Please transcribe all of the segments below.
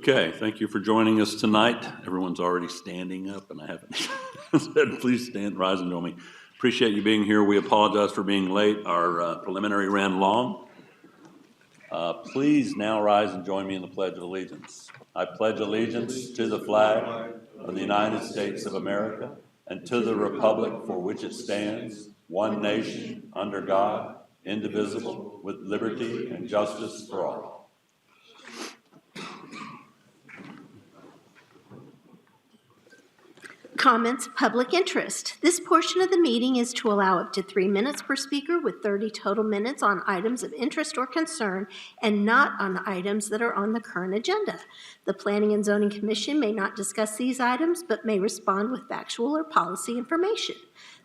Okay, thank you for joining us tonight. Everyone's already standing up, and I haven't said please stand, rise, and join me. Appreciate you being here. We apologize for being late. Our preliminary ran long. Please now rise and join me in the Pledge of Allegiance. I pledge allegiance to the flag of the United States of America and to the republic for which it stands, one nation, under God, indivisible, with liberty and justice for all. Comments of public interest. This portion of the meeting is to allow up to 3 minutes per speaker with 30 total minutes on items of interest or concern and not on items that are on the current agenda. The Planning and Zoning Commission may not discuss these items but may respond with factual or policy information.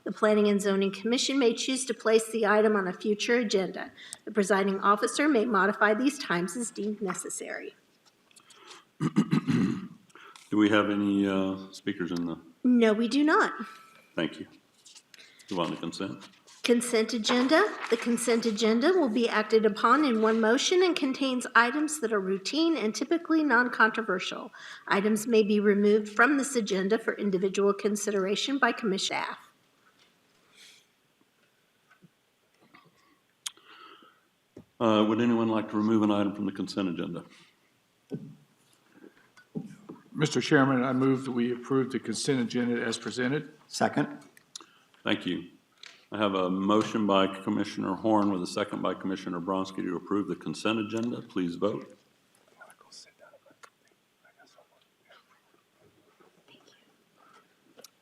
The Planning and Zoning Commission may choose to place the item on a future agenda. The presiding officer may modify these times as deemed necessary. Do we have any speakers in the? No, we do not. Thank you. You want the consent? Consent agenda. The consent agenda will be acted upon in one motion and contains items that are routine and typically non-controversial. Items may be removed from this agenda for individual consideration by commission staff. Would anyone like to remove an item from the consent agenda? Mr. Chairman, I move that we approve the consent agenda as presented. Second. Thank you. I have a motion by Commissioner Horn with a second by Commissioner Bronski to approve the consent agenda. Please vote.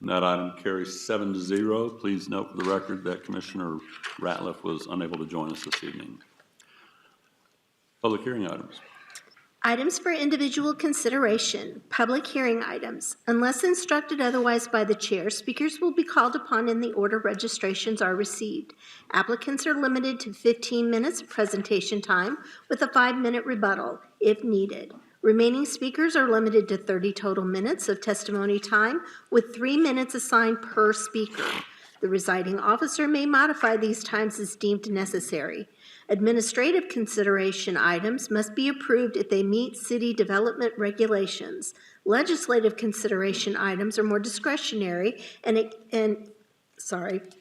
That item carries 7-0. Please note for the record that Commissioner Ratliff was unable to join us this evening. Public hearing items. Items for individual consideration, public hearing items. Unless instructed otherwise by the chair, speakers will be called upon in the order registrations are received. Applicants are limited to 15 minutes of presentation time with a 5-minute rebuttal if needed. Remaining speakers are limited to 30 total minutes of testimony time with 3 minutes assigned per speaker. The presiding officer may modify these times as deemed necessary. Administrative consideration items must be approved if they meet city development regulations. Legislative consideration items are more discretionary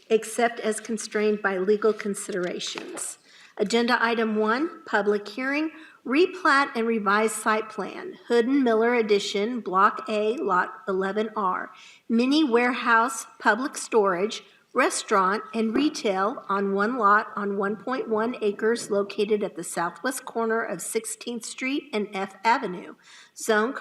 except as constrained by legal considerations. Agenda item 1, public hearing, replat and revised site plan, Hood & Miller Edition, Block A, Lot 11R, mini warehouse, public storage, restaurant, and retail on one lot on 1.1 acres located at the southwest corner of 16th Street and F Avenue. Zoned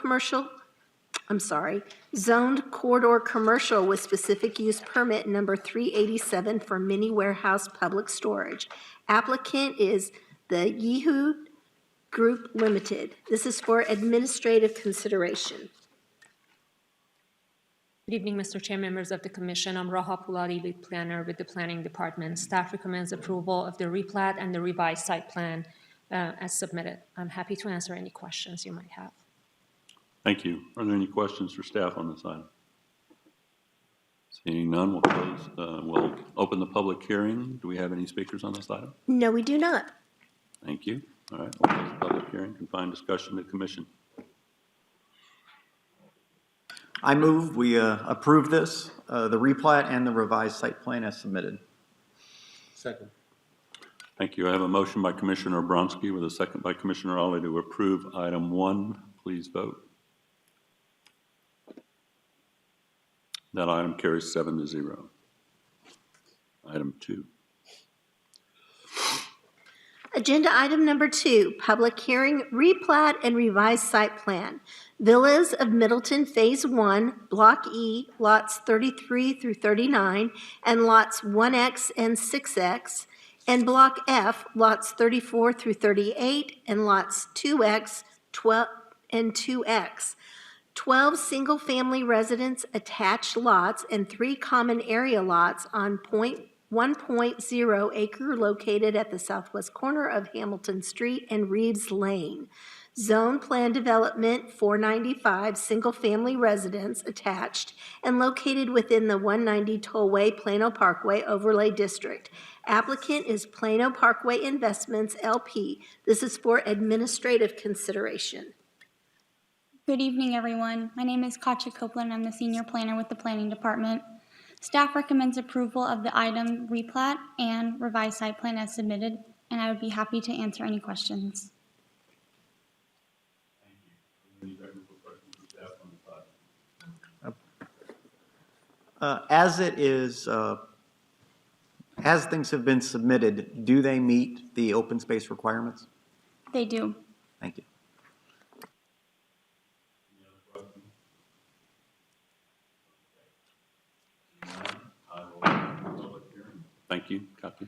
corridor commercial with specific use permit number 387 for mini warehouse public storage. Applicant is the Yehud Group Limited. This is for administrative consideration. Good evening, Mr. Chair, members of the Commission. I'm Raha Pulati, lead planner with the Planning Department. Staff recommends approval of the replat and the revised site plan as submitted. I'm happy to answer any questions you might have. Thank you. Are there any questions for staff on this item? Seeing none, we'll open the public hearing. Do we have any speakers on this item? No, we do not. Thank you. All right, we'll close the public hearing. Confine discussion to commission. I move we approve this, the replat and the revised site plan as submitted. Second. Thank you. I have a motion by Commissioner Bronski with a second by Commissioner Ali to approve item 1. Please vote. That item carries 7-0. Item 2. Agenda item number 2, public hearing, replat and revised site plan. Villas of Middleton Phase 1, Block E, lots 33 through 39, and lots 1X and 6X, and Block F, lots 34 through 38, and lots 2X, 12, and 2X. 12 single-family residence attached lots and 3 common area lots on 1.0 acre located at the southwest corner of Hamilton Street and Reeves Lane. Zone plan development 495 single-family residence attached and located within the 190 Tollway Plano Parkway Overlay District. Applicant is Plano Parkway Investments, LP. This is for administrative consideration. Good evening, everyone. My name is Katja Copeland. I'm the senior planner with the Planning Department. Staff recommends approval of the item replat and revised site plan as submitted, and I would be happy to answer any questions. As it is, as things have been submitted, do they meet the open space requirements? They do. Thank you. Thank you, Katya.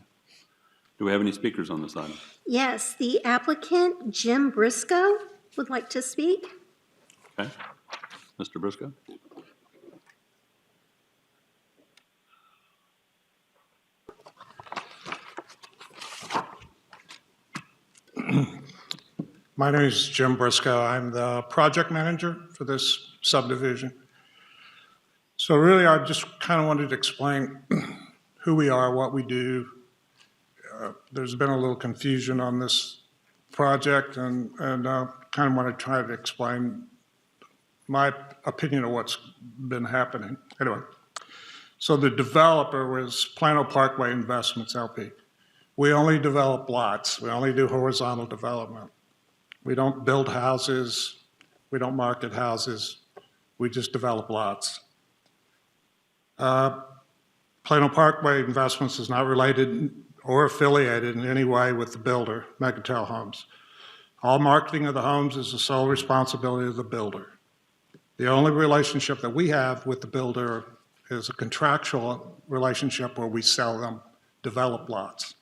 Do we have any speakers on this item? Yes, the applicant, Jim Briscoe, would like to speak. Okay. Mr. Briscoe? My name is Jim Briscoe. I'm the project manager for this subdivision. So really, I just kind of wanted to explain who we are, what we do. There's been a little confusion on this project, and kind of want to try to explain my opinion of what's been happening. Anyway, so the developer was Plano Parkway Investments, LP. We only develop lots. We only do horizontal development. We don't build houses. We don't market houses. We just develop lots. Plano Parkway Investments is not related or affiliated in any way with the builder, Megatel Homes. All marketing of the homes is the sole responsibility of the builder. The only relationship that we have with the builder is a contractual relationship where we sell them developed lots.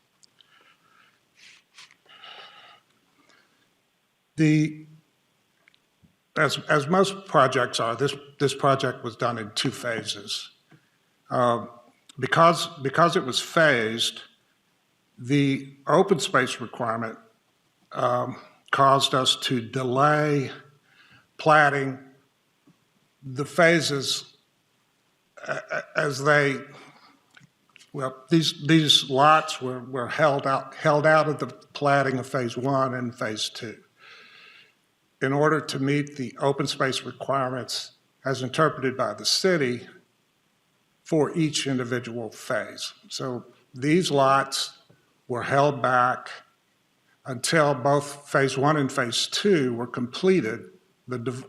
As most projects are, this project was done in 2 phases. Because it was phased, the open space requirement caused us to delay platting the phases as they, well, these lots were held out of the platting of phase 1 and phase 2. In order to meet the open space requirements as interpreted by the city for each individual phase. So these lots were held back until both phase 1 and phase 2 were completed. The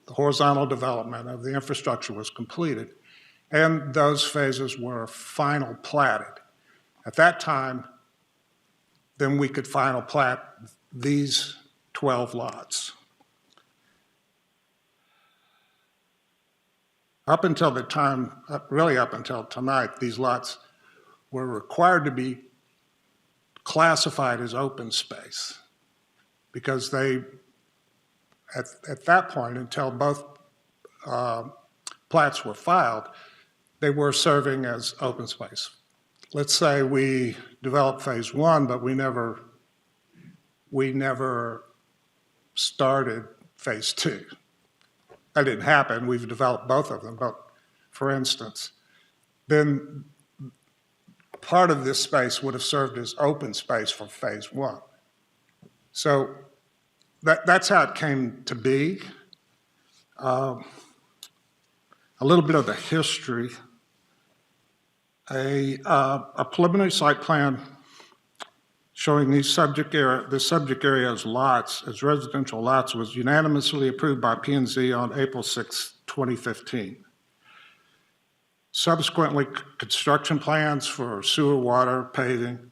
horizontal development of the infrastructure was completed, and those phases were final platted. At that time, then we could final plat these 12 lots. Up until the time, really up until tonight, these lots were required to be classified as open space because they, at that point, until both plats were filed, they were serving as open space. Let's say we developed phase 1, but we never started phase 2. That didn't happen. We've developed both of them. But for instance, then part of this space would have served as open space for phase 1. So that's how it came to be. A little bit of the history. A preliminary site plan showing this subject area as lots, as residential lots, was unanimously approved by P&Z on April 6, 2015. Subsequently, construction plans for sewer, water, paving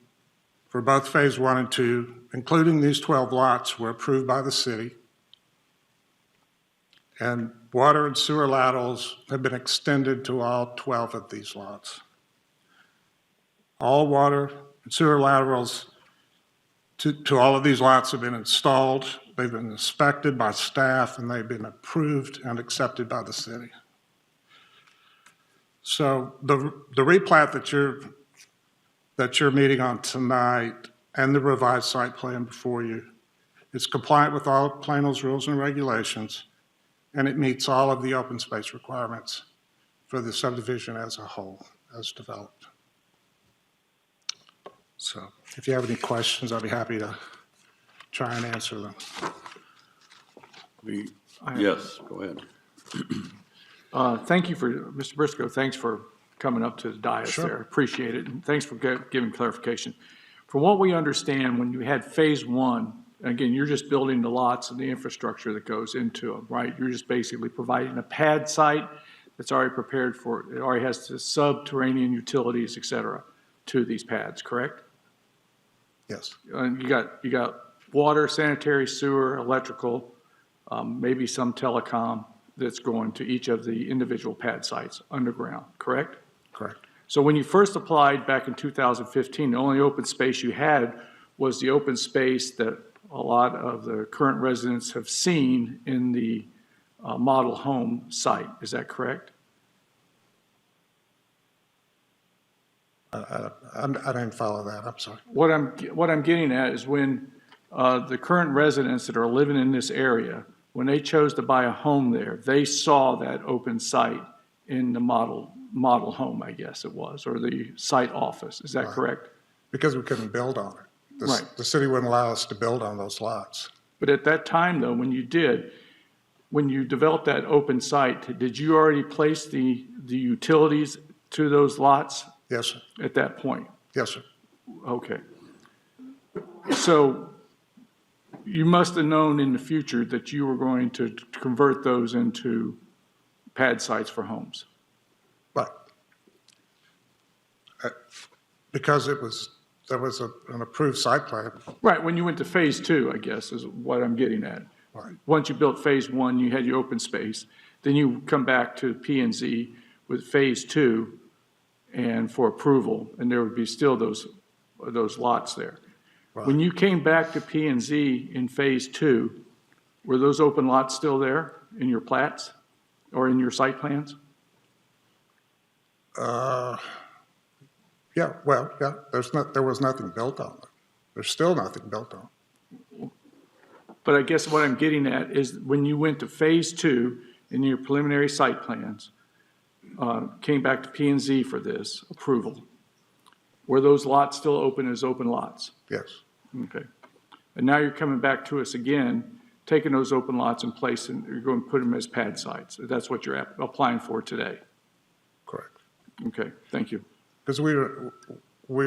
for both phase 1 and 2, including these 12 lots, were approved by the city. And water and sewer laterals have been extended to all 12 of these lots. All water and sewer laterals to all of these lots have been installed. They've been inspected by staff, and they've been approved and accepted by the city. So the replat that you're meeting on tonight and the revised site plan before you is compliant with all of Plano's rules and regulations, and it meets all of the open space requirements for the subdivision as a whole, as developed. So if you have any questions, I'll be happy to try and answer them. Yes, go ahead. Thank you for, Mr. Briscoe, thanks for coming up to the dais Sure. there. Appreciate it, and thanks for giving clarification. From what we understand, when you had phase one, again, you're just building the lots and the infrastructure that goes into them, right? You're just basically providing a pad site that's already prepared for, it already has the subterranean utilities, et cetera, to these pads, correct? Yes, And you got water, sanitary, sewer, electrical, maybe some telecom that's going to each of the individual pad sites underground, correct? correct. So when you first applied back in 2015, the only open space you had was the open space that a lot of the current residents have seen in the model home site. Is that correct? I didn't follow that, I'm sorry. What I'm getting at is when the current residents that are living in this area, when they chose to buy a home there, they saw that open site in the model home, I guess it was, or the site office. Is that Right. correct? Because we couldn't build on it. Right. The city wouldn't allow us to build on those lots. But at that time, though, when you developed that open site, did you already place the utilities to those lots Yes, sir. at that point? Yes, sir. Okay. So you must have known in the future that you were going to convert those into pad sites for homes. But because there was an approved site plan, Right, when you went to phase two, I guess, is what I'm getting at. Right. Once you built phase one, you had your open space, then you come back to P and Z with phase two and for approval, and there would be still those lots there. When you came back to P and Z in phase two, were those open lots still there in your plats or in your site plans? yeah, there was nothing built on it. There's still nothing built on. But I guess what I'm getting at is when you went to phase two in your preliminary site plans, came back to P and Z for this approval, were those lots still open as open lots? Yes, Okay. And now you're coming back to us again, taking those open lots in place and you're going to put them as pad sites. That's what you're applying for today. correct. Okay, thank you. Because we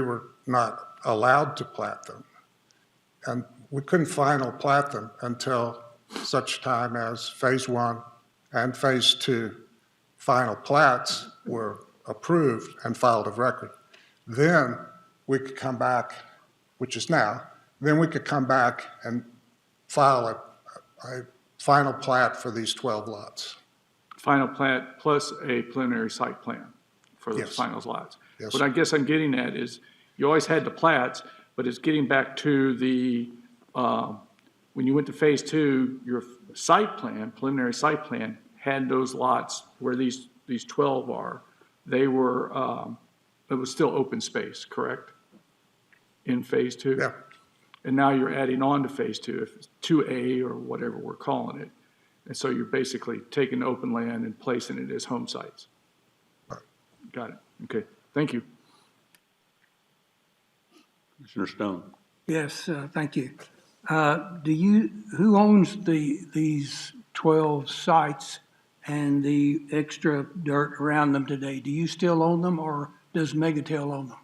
were not allowed to plat them. And we couldn't final plat them until such time as phase one and phase two final plats were approved and filed of record. Then we could come back, which is now, then we could come back and file a final plat for these 12 lots. Final plat plus a preliminary site plan for those Yes. final lots. Yes. What I guess I'm getting at is, you always had the plats, but it's getting back to the, when you went to phase two, your site plan, preliminary site plan, had those lots where these 12 are. They were, it was still open space, correct? In phase two? Yeah, And now you're adding on to phase two, if it's 2A or whatever we're calling it. And so you're basically taking open land and placing it as home sites. Right. Got it. Okay, thank you. Commissioner Stone. Yes, thank you. Who owns these 12 sites and the extra dirt around them today? Do you still own them or does Megatel own them?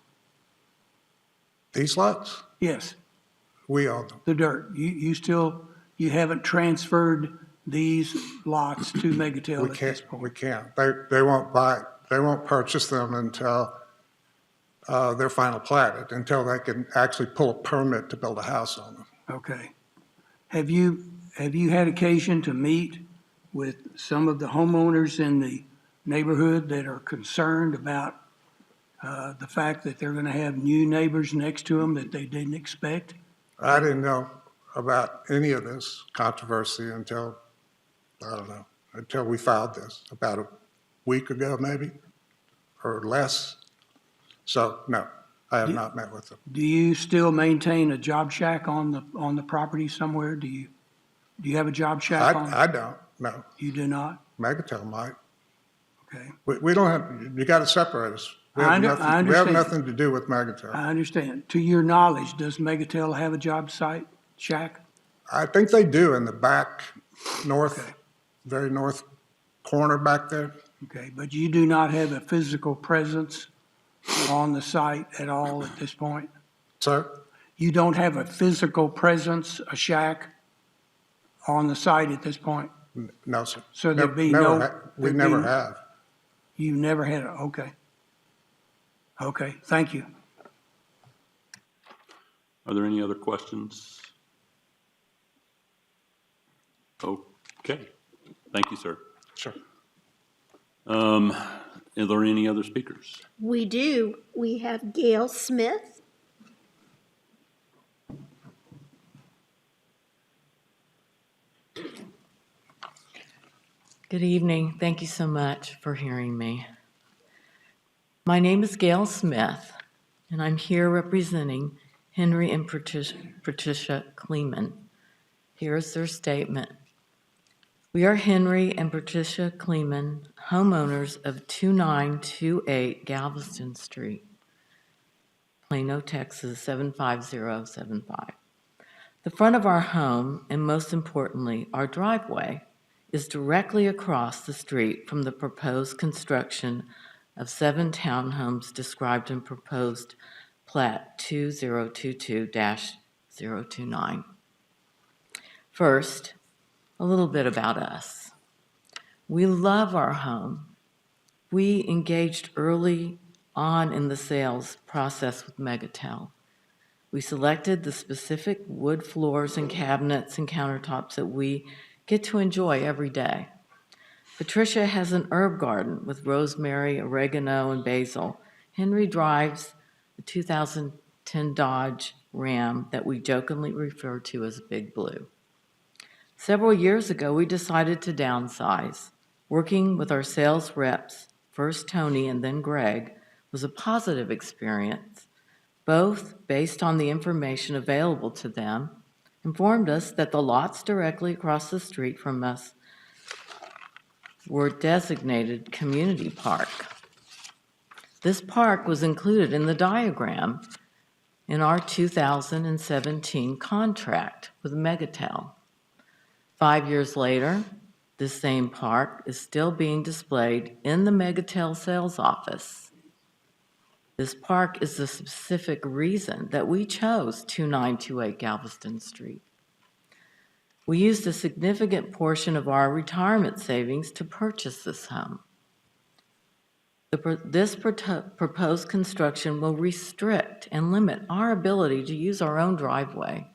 these lots, Yes, we own them. the dirt. You haven't transferred these lots to Megatel We at this can't, point? we can't. They won't purchase them until they're final platted, until they can actually pull a permit to build a house on them. Okay. Have you had occasion to meet with some of the homeowners in the neighborhood that are concerned about the fact that they're going to have new neighbors next to them that they didn't expect? I didn't know about any of this controversy until, I don't know, until we filed this, about a week ago maybe, or less. So, no, I have not met with them. Do you still maintain a job shack on the property somewhere? Do you have a job shack on? I don't, no. You do not? Megatel might. Okay. We don't have, you got to separate us. We I have under- nothing, I we have understand. nothing to do with Megatel. I understand. To your knowledge, does Megatel have a job site, shack? I think they do in the back north very north corner back there. Okay, but you do not have a physical presence on the site at all at this point? Sir? You don't have a physical presence, a shack on the site at this point? No, sir. So there'd be Never no- ha- We there'd never be- have. You never had it, okay. Okay, thank you. Are there any other questions? Okay, thank you, sir. Sure. Are there any other speakers? We do. We have Gail Smith. Good evening. Thank you so much for hearing me. My name is Gail Smith, and I'm here representing Henry and Patricia Kleeman. Here's their statement. We are Henry and Patricia Kleeman, homeowners of 2928 Galveston Street, Plano, Texas 75075. The front of our home, and most importantly, our driveway, is directly across the street from the proposed construction of 7 townhomes described in proposed Plat 2022-029. First, a little bit about us. We love our home. We engaged early on in the sales process with Megatel. We selected the specific wood floors and cabinets and countertops that we get to enjoy every day. Patricia has an herb garden with rosemary, oregano, and basil. Henry drives a 2010 Dodge Ram that we jokingly refer to as Big Blue. Several years ago, we decided to downsize. Working with our sales reps, first Tony and then Greg, was a positive experience. Both, based on the information available to them, informed us that the lots directly across the street from us were designated community park. This park was included in the diagram in our 2017 contract with Megatel. 5 years later, this same park is still being displayed in the Megatel sales office. This park is the specific reason that we chose 2928 Galveston Street. We used a significant portion of our retirement savings to purchase this home. This proposed construction will restrict and limit our ability to use our own driveway.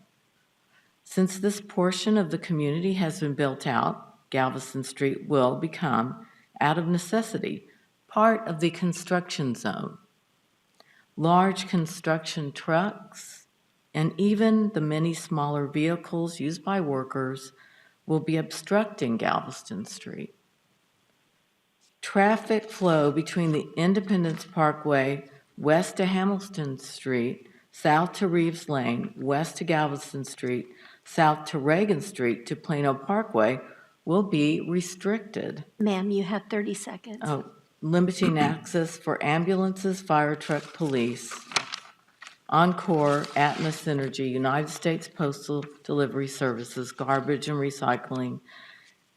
Since this portion of the community has been built out, Galveston Street will become, out of necessity, part of the construction zone. Large construction trucks and even the many smaller vehicles used by workers will be obstructing Galveston Street. Traffic flow between the Independence Parkway west to Hamilton Street, south to Reeves Lane, west to Galveston Street, south to Reagan Street to Plano Parkway will be restricted. Ma'am, you have 30 seconds. Limiting access for ambulances, fire truck, police, Encore, Atmos Energy, United States Postal Delivery Services, garbage and recycling.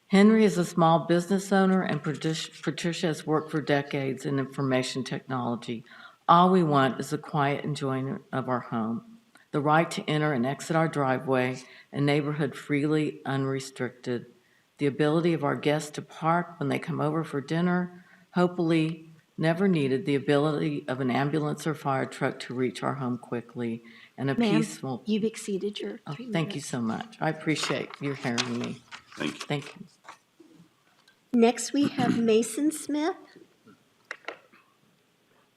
Henry is a small business owner, and Patricia has worked for decades in information technology. All we want is the quiet enjoyment of our home, the right to enter and exit our driveway and neighborhood freely, unrestricted, the ability of our guests to park when they come over for dinner, hopefully never needed, the ability of an ambulance or fire truck to reach our home quickly, and a Ma'am, peaceful... you've exceeded your 3 minutes. Thank you so much. I appreciate you hearing me. Thank you. Thank you. Next, we have Mason Smith.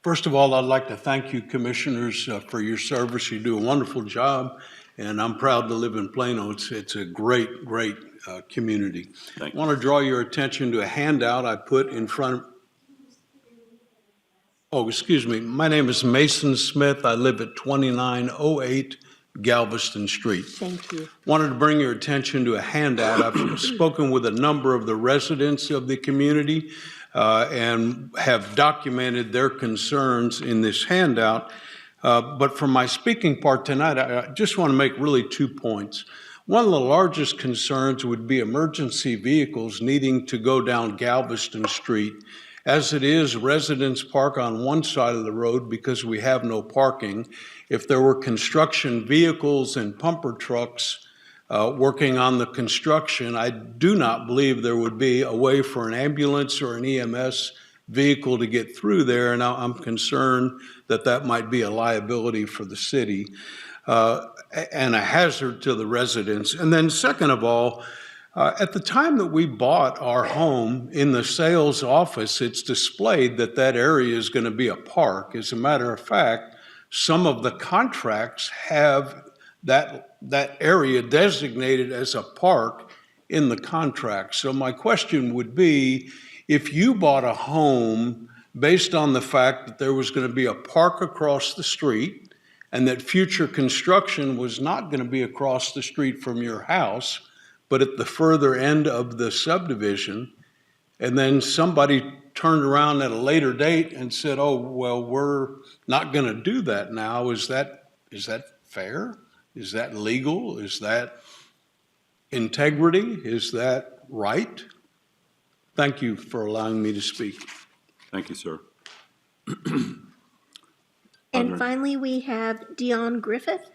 First of all, I'd like to thank you, commissioners, for your service. You do a wonderful job, and I'm proud to live in Plano. It's a great community. Thank I you. want to draw your attention to a handout I put in front of... Oh, excuse me. My name is Mason Smith. I live at 2908 Galveston Street. Thank you. Wanted to bring your attention to a handout. I've spoken with a number of the residents of the community and have documented their concerns in this handout. But for my speaking part tonight, I just want to make really 2 points. One of the largest concerns would be emergency vehicles needing to go down Galveston Street. As it is, residents park on one side of the road because we have no parking. If there were construction vehicles and pumper trucks working on the construction, I do not believe there would be a way for an ambulance or an EMS vehicle to get through there, and I'm concerned that that might be a liability for the city and a hazard to the residents. And then second of all, at the time that we bought our home, in the sales office, it's displayed that that area is going to be a park. As a matter of fact, some of the contracts have that area designated as a park in the contract. So my question would be, if you bought a home based on the fact that there was going to be a park across the street and that future construction was not going to be across the street from your house, but at the further end of the subdivision, and then somebody turned around at a later date and said, oh, well, we're not going to do that now. Is that fair? Is that legal? Is that integrity? Is that right? Thank you for allowing me to speak. Thank you, sir. And finally, we have Dion Griffith.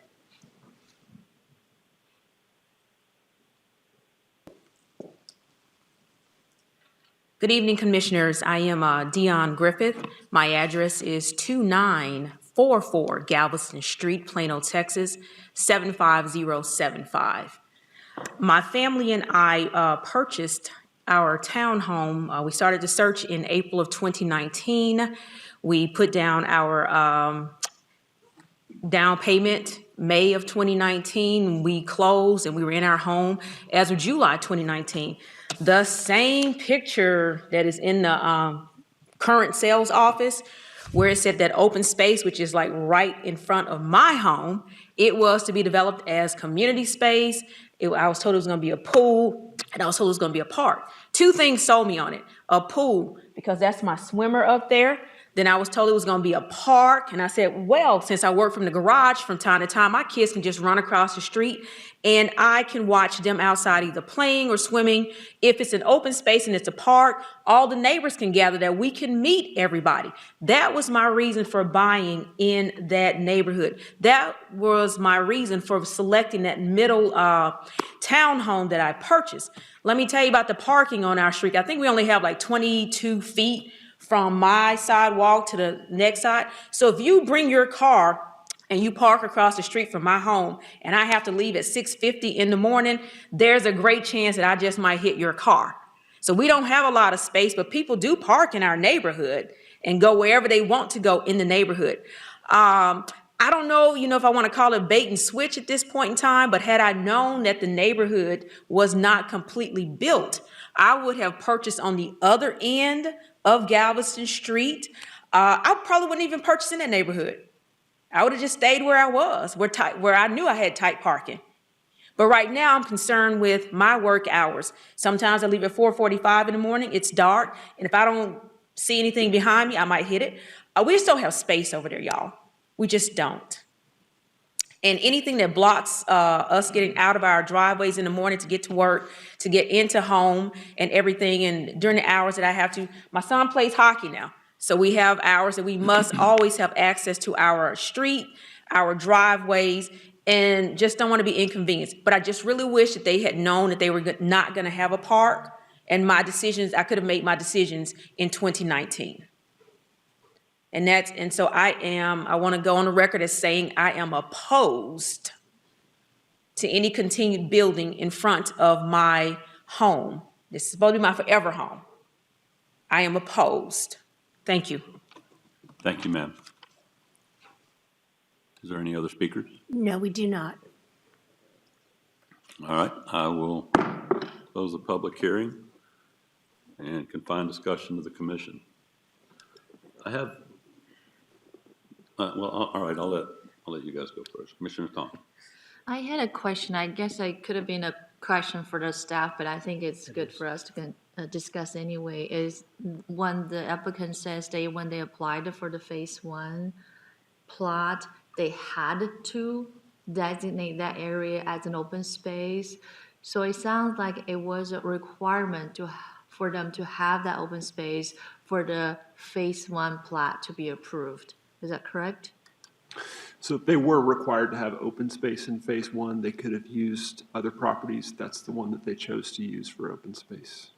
Good evening, Commissioners. I am Dion Griffith. My address is 2944 Galveston Street, Plano, Texas, 75075. My family and I purchased our townhome. We started the search in April of 2019. We put down our down payment May of 2019. We closed and we were in our home as of July 2019. The same picture that is in the current sales office, where it said that open space, which is like right in front of my home, it was to be developed as community space. I was told it was going to be a pool, and I was told it was going to be a park. Two things sold me on it. A pool, because that's my swimmer up there. Then I was told it was going to be a park, and I said, well, since I work from the garage from time to time, my kids can just run across the street, and I can watch them outside either playing or swimming. If it's an open space and it's a park, all the neighbors can gather there. We can meet everybody. That was my reason for buying in that neighborhood. That was my reason for selecting that middle townhome that I purchased. Let me tell you about the parking on our street. I think we only have like 22 feet from my sidewalk to the next side. So if you bring your car and you park across the street from my home and I have to leave at 6:50 in the morning, there's a great chance that I just might hit your car. So we don't have a lot of space, but people do park in our neighborhood and go wherever they want to go in the neighborhood. I don't know, if I want to call it bait and switch at this point in time, but had I known that the neighborhood was not completely built, I would have purchased on the other end of Galveston Street. I probably wouldn't even purchase in that neighborhood. I would have just stayed where I was, where I knew I had tight parking. But right now I'm concerned with my work hours. Sometimes I leave at 4:45 in the morning, it's dark, and if I don't see anything behind me, I might hit it. We just don't have space over there, y'all. We just don't. And anything that blocks us getting out of our driveways in the morning to get to work, to get into home and everything, and during the hours that I have to, my son plays hockey now. So we have hours that we must always have access to our street, our driveways, and just don't want to be inconvenienced. But I just really wish that they had known that they were not going to have a park, and I could have made my decisions in 2019. And so I want to go on the record as saying I am opposed to any continued building in front of my home. This is supposed to be my forever home. I am opposed. Thank you. Thank you, ma'am. Is there any other speakers? No, we do not. All right, I will close the public hearing and confine discussion to the commission. I have, all right, I'll let you guys go first. Commissioner Thompson. I had a question. I guess it could have been a question for the staff, but I think it's good for us to discuss anyway. Is when the applicant says when they applied for the phase 1 plot, they had to designate that area as an open space. So it sounds like it was a requirement for them to have that open space for the Phase 1 plat to be approved. Is that correct? So if they were required to have open space in Phase 1, they could have used other properties. That's the one that they chose to use for open space.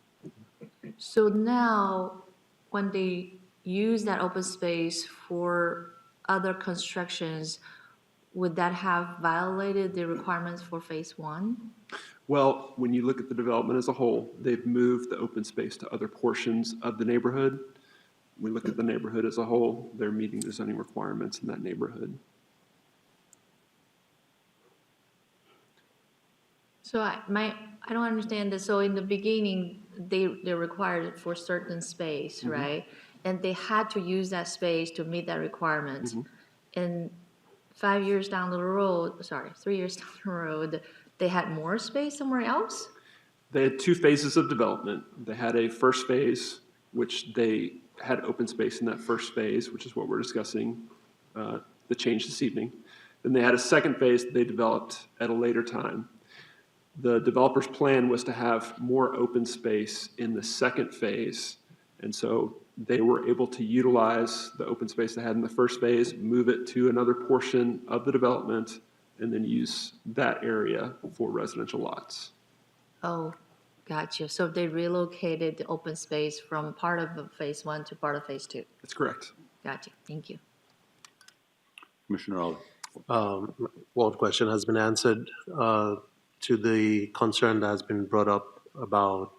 So now, when they use that open space for other constructions, would that have violated the requirements for Phase 1? Well, when you look at the development as a whole, they've moved the open space to other portions of the neighborhood. We look at the neighborhood as a whole, they're meeting the zoning requirements in that neighborhood. So I don't understand this. So in the beginning, they're required for certain space, right? And they had to use that space to meet that requirement. And 3 years down the road, they had more space somewhere else? They had 2 phases of development. They had a first phase, which they had open space in that first phase, which is what we're discussing, the change this evening. Then they had a second phase that they developed at a later time. The developer's plan was to have more open space in the second phase, and so they were able to utilize the open space they had in the first phase, move it to another portion of the development, and then use that area for residential lots. Oh, gotcha. So they relocated the open space from part of Phase 1 to part of Phase 2. That's correct. Gotcha. Thank you. Commissioner Ali. One question has been answered to the concern that has been brought up about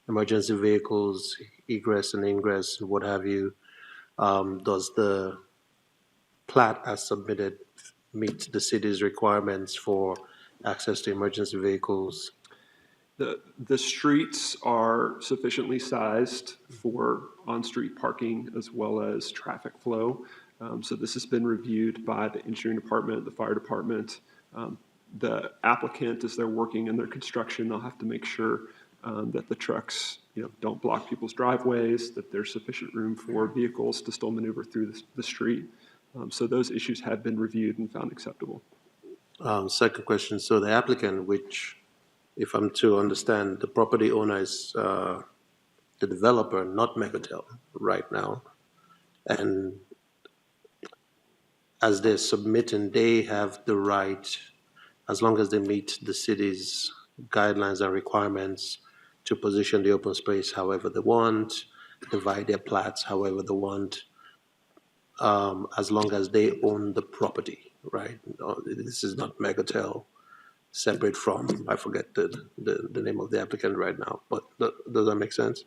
emergency vehicles, egress and ingress, and what have you. Does the plat as submitted meet the city's requirements for access to emergency vehicles? The streets are sufficiently sized for on-street parking as well as traffic flow. So this has been reviewed by the engineering department, the fire department. The applicant, as they're working in their construction, they'll have to make sure that the trucks, don't block people's driveways, that there's sufficient room for vehicles to still maneuver through the street. So those issues have been reviewed and found acceptable. Second question, so the applicant, which, if I'm to understand, the property owner is the developer, not Megatel right now. And as they're submitting, they have the right, as long as they meet the city's guidelines and requirements, to position the open space however they want, divide their plats however they want, as long as they own the property, right? This is not Megatel separate from, I forget the name of the applicant right now, but does that make sense?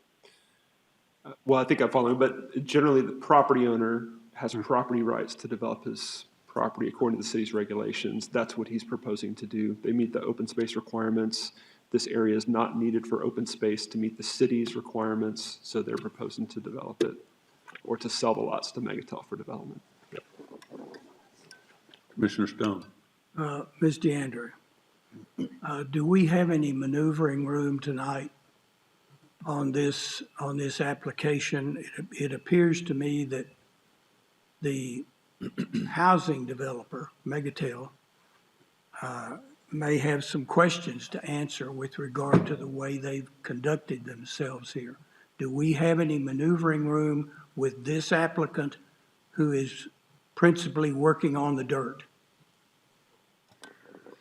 Well, I think I'm following, but generally the property owner has property rights to develop his property according to the city's regulations. That's what he's proposing to do. They meet the open space requirements. This area is not needed for open space to meet the city's requirements, so they're proposing to develop it or to sell the lots to Megatel for development. Commissioner Stone. Ms. DeAndre, do we have any maneuvering room tonight on this application? It appears to me that the housing developer, Megatel, may have some questions to answer with regard to the way they've conducted themselves here. Do we have any maneuvering room with this applicant who is principally working on the dirt?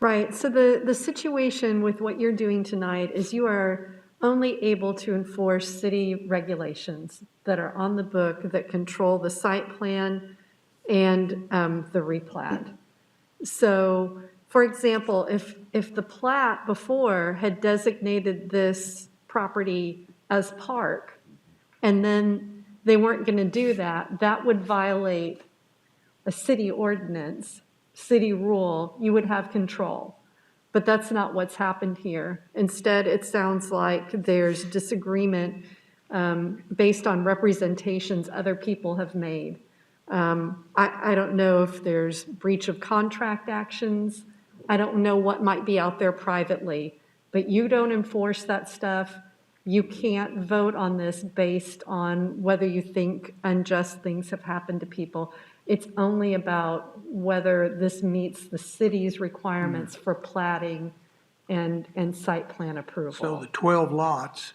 Right, so the situation with what you're doing tonight is you are only able to enforce city regulations that are on the book that control the site plan and the replat. So, for example, if the plat before had designated this property as park, and then they weren't going to do that, that would violate a city ordinance, city rule. You would have control. But that's not what's happened here. Instead, it sounds like there's disagreement based on representations other people have made. I don't know if there's breach of contract actions. I don't know what might be out there privately, but you don't enforce that stuff. You can't vote on this based on whether you think unjust things have happened to people. It's only about whether this meets the city's requirements for platting and site plan So approval. the 12 lots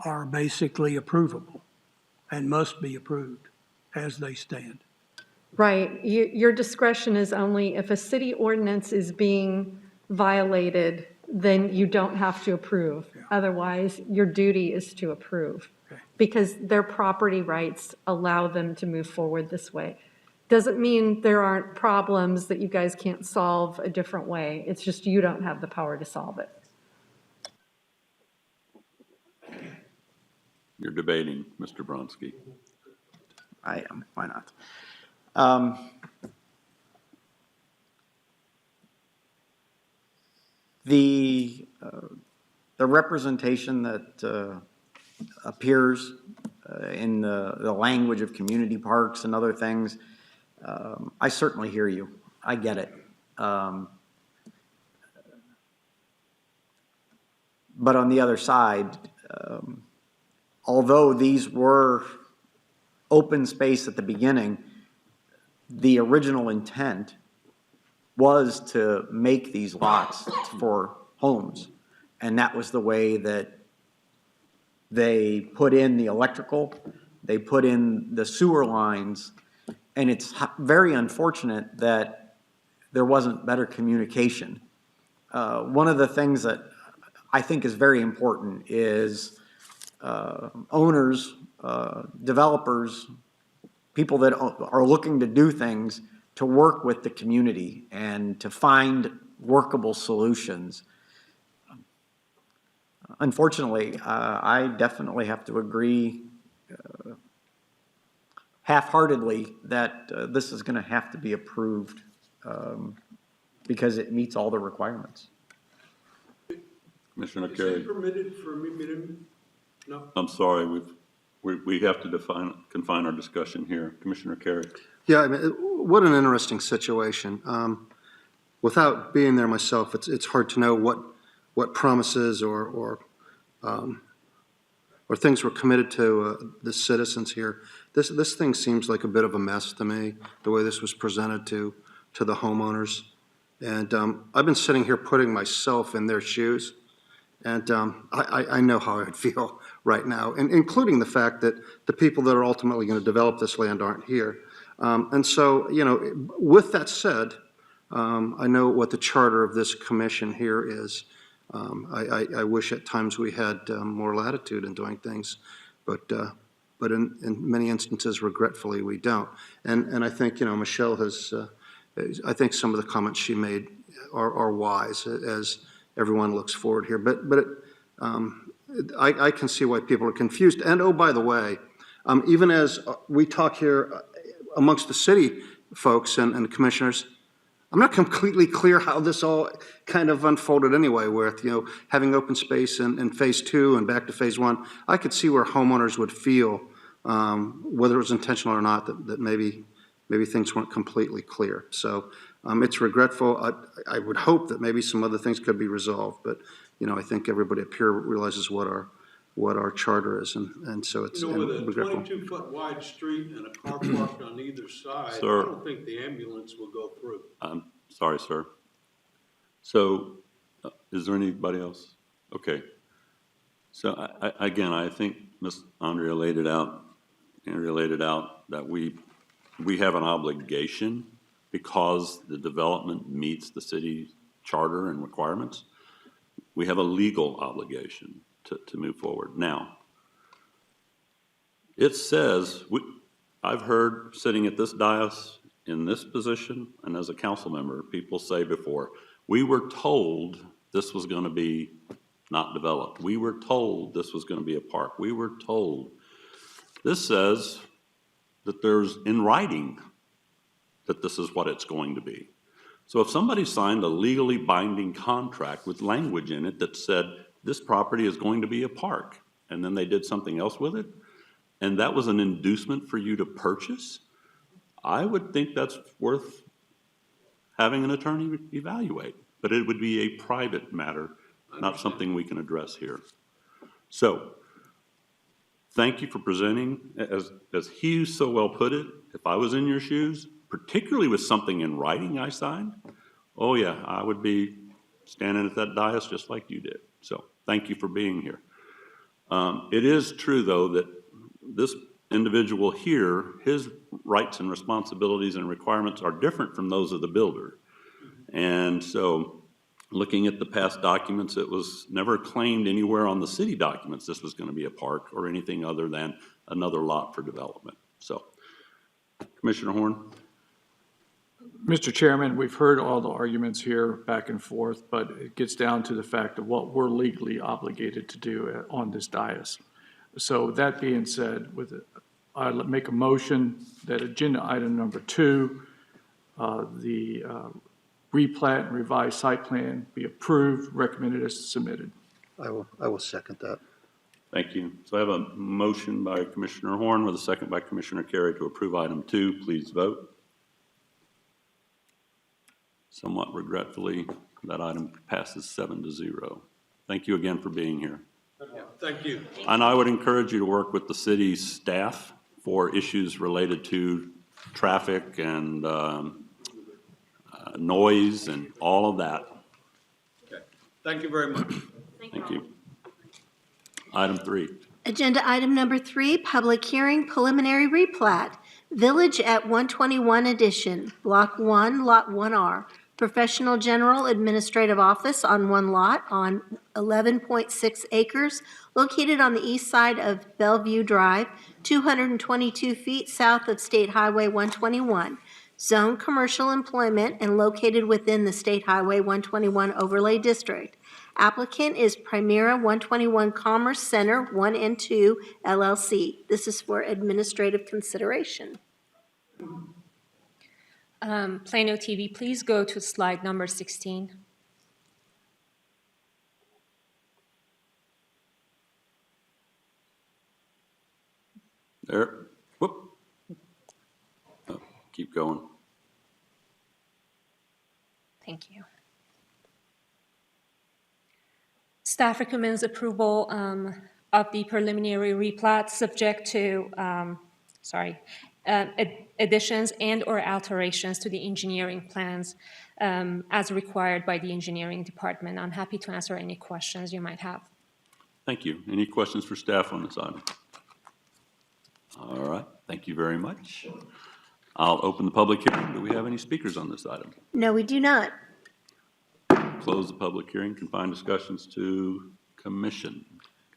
are basically approvable and must be approved as they stand. Right, your discretion is only if a city ordinance is being violated, then you don't have to approve. Otherwise, your duty is to approve. Okay. Because their property rights allow them to move forward this way. Doesn't mean there aren't problems that you guys can't solve a different way. It's just you don't have the power to solve it. You're debating, Mr. Bronski. I am, why not? The representation that appears in the language of community parks and other things, I certainly hear you. I get it. But on the other side, although these were open space at the beginning, the original intent was to make these lots for homes. And that was the way that they put in the electrical, they put in the sewer lines, and it's very unfortunate that there wasn't better communication. One of the things that I think is very important is owners, developers, people that are looking to do things to work with the community and to find workable solutions. Unfortunately, I definitely have to agree half-heartedly that this is going to have to be approved because it meets all the requirements. Commissioner Is Carey. it permitted for me to, no? I'm sorry, we have to confine our discussion here. Commissioner Carey. Yeah, I mean, what an interesting situation. Without being there myself, it's hard to know what promises or things were committed to the citizens here. This thing seems like a bit of a mess to me, the way this was presented to the homeowners. And I've been sitting here putting myself in their shoes, and I know how I would feel right now, and including the fact that the people that are ultimately going to develop this land aren't here. And so, you know, with that said, I know what the charter of this commission here is. I wish at times we had more latitude in doing things, but in many instances, regretfully, we don't. And I think, you know, Michelle has, I think some of the comments she made are wise as everyone looks forward here. But I can see why people are confused. And oh, by the way, even as we talk here amongst the city folks and commissioners, I'm not completely clear how this all kind of unfolded anyway, with, you know, having open space in phase 2 and back to phase 1. I could see where homeowners would feel, whether it was intentional or not, that maybe things weren't completely clear. So it's regretful. I would hope that maybe some other things could be resolved, but, you know, I think everybody up here realizes what our charter is, and so it's You know, with a regretful. 22-foot wide street and a car parked on either side, Sir. I don't think the ambulance will go through. I'm sorry, sir. So, is there anybody else? Okay. So, again, I think Ms. Andrea laid it out that we have an obligation, because the development meets the city charter and requirements. We have a legal obligation to move forward. Now, it says, I've heard sitting at this dais in this position and as a council member, people say before, we were told this was going to be not developed. We were told this was going to be a park. We were told. This says that there's in writing that this is what it's going to be. So if somebody signed a legally binding contract with language in it that said this property is going to be a park, and then they did something else with it, and that was an inducement for you to purchase, I would think that's worth having an attorney evaluate. But it would be a private matter, not something we can address here. So, thank you for presenting. As Hugh so well put it, if I was in your shoes, particularly with something in writing I signed, oh yeah, I would be standing at that dais just like you did. So thank you for being here. It is true, though, that this individual here, his rights and responsibilities and requirements are different from those of the builder. And so looking at the past documents, it was never claimed anywhere on the city documents this was going to be a park or anything other than another lot for development. So, Commissioner Horn? Mr. Chairman, we've heard all the arguments here back and forth, but it gets down to the fact of what we're legally obligated to do on this dais. So that being said, I'll make a motion that agenda item number 2, the replat and revised site plan be approved, recommended as submitted. I will second that. Thank you. So I have a motion by Commissioner Horn with a second by Commissioner Carey to approve item 2. Please vote. Somewhat regretfully, that item passes 7-0. Thank you again for being here. Thank you. And I would encourage you to work with the city's staff for issues related to traffic and noise and all of that. Okay. Thank you very much. Thank you. Item 3. Agenda item number 3, public hearing preliminary replat. Village at 121 Edition, Block 1, Lot 1R. Professional General Administrative Office on one lot on 11.6 acres, located on the east side of Bellevue Drive, 222 feet south of State Highway 121. Zone commercial employment and located within the State Highway 121 Overlay District. Applicant is Primera 121 Commerce Center 1 and 2 LLC. This is for administrative consideration. Plano TV, please go to slide number 16. There. Whoop. Oh, keep going. Thank you. Staff recommends approval of the preliminary replat subject to, additions and/or alterations to the engineering plans as required by the engineering department. I'm happy to answer any questions you might have. Thank you. Any questions for staff on this item? All right. Thank you very much. I'll open the public hearing. Do we have any speakers on this item? No, we do not. Close the public hearing. Confine discussions to commission.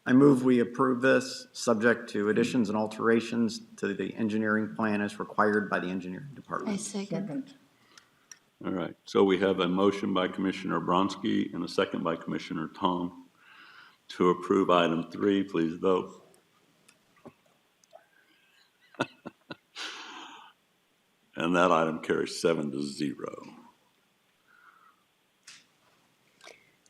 I move we approve this, subject to additions and alterations to the engineering plan as required by the engineering department. Second. All right. So we have a motion by Commissioner Bronski and a second by Commissioner Tom to approve item 3. Please vote. And that item carries 7-0.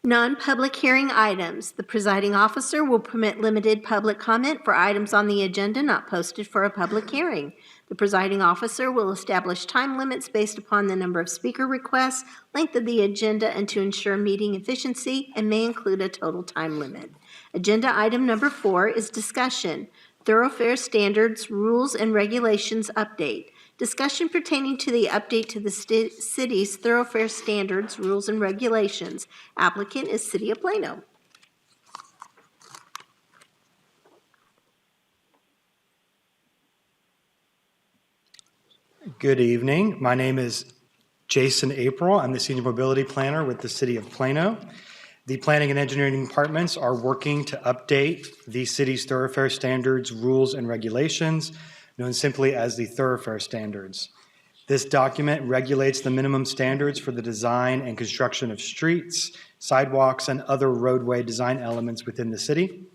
Non-public hearing items. The presiding officer will permit limited public comment for items on the agenda not posted for a public hearing. The presiding officer will establish time limits based upon the number of speaker requests, length of the agenda, and to ensure meeting efficiency, and may include a total time limit. Agenda item number 4 is discussion. Thoroughfare standards, rules, and regulations update. Discussion pertaining to the update to the city's thoroughfare standards, rules, and regulations. Applicant is City of Plano. Good evening. My name is Jason April. I'm the Senior Mobility Planner with the City of Plano. The Planning and Engineering Departments are working to update the city's thoroughfare standards, rules, and regulations, known simply as the Thoroughfare Standards. This document regulates the minimum standards for the design and construction of streets, sidewalks, and other roadway design elements within the city.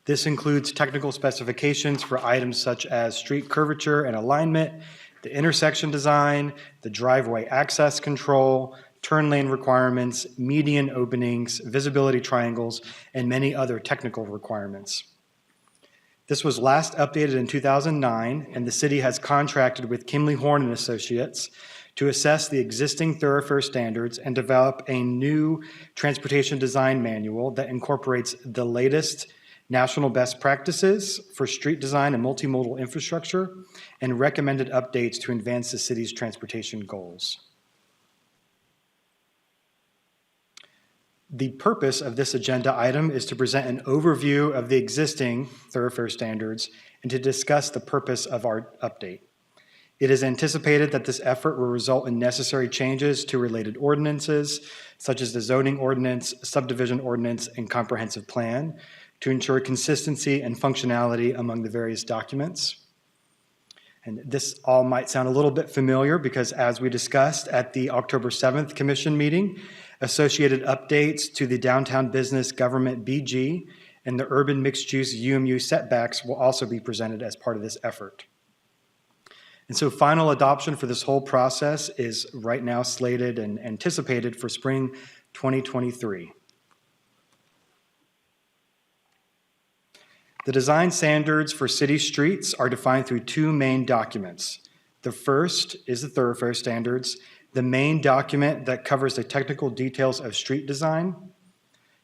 This includes technical specifications for items such as street curvature and alignment, the intersection design, the driveway access control, turn lane requirements, median openings, visibility triangles, and many other technical requirements. This was last updated in 2009, and the city has contracted with Kimley Horn and Associates to assess the existing thoroughfare standards and develop a new transportation design manual that incorporates the latest national best practices for street design and multimodal infrastructure, and recommended updates to advance the city's transportation goals. The purpose of this agenda item is to present an overview of the existing thoroughfare standards and to discuss the purpose of our update. It is anticipated that this effort will result in necessary changes to related ordinances, such as the zoning ordinance, subdivision ordinance, and comprehensive plan, to ensure consistency and functionality among the various documents. And this all might sound a little bit familiar because, as we discussed at the October 7th Commission meeting, associated updates to the Downtown Business Government BG and the Urban Mixed-Use UMU setbacks will also be presented as part of this effort. And so final adoption for this whole process is right now slated and anticipated for spring 2023. The design standards for city streets are defined through two main documents. The first is the thoroughfare standards, the main document that covers the technical details of street design.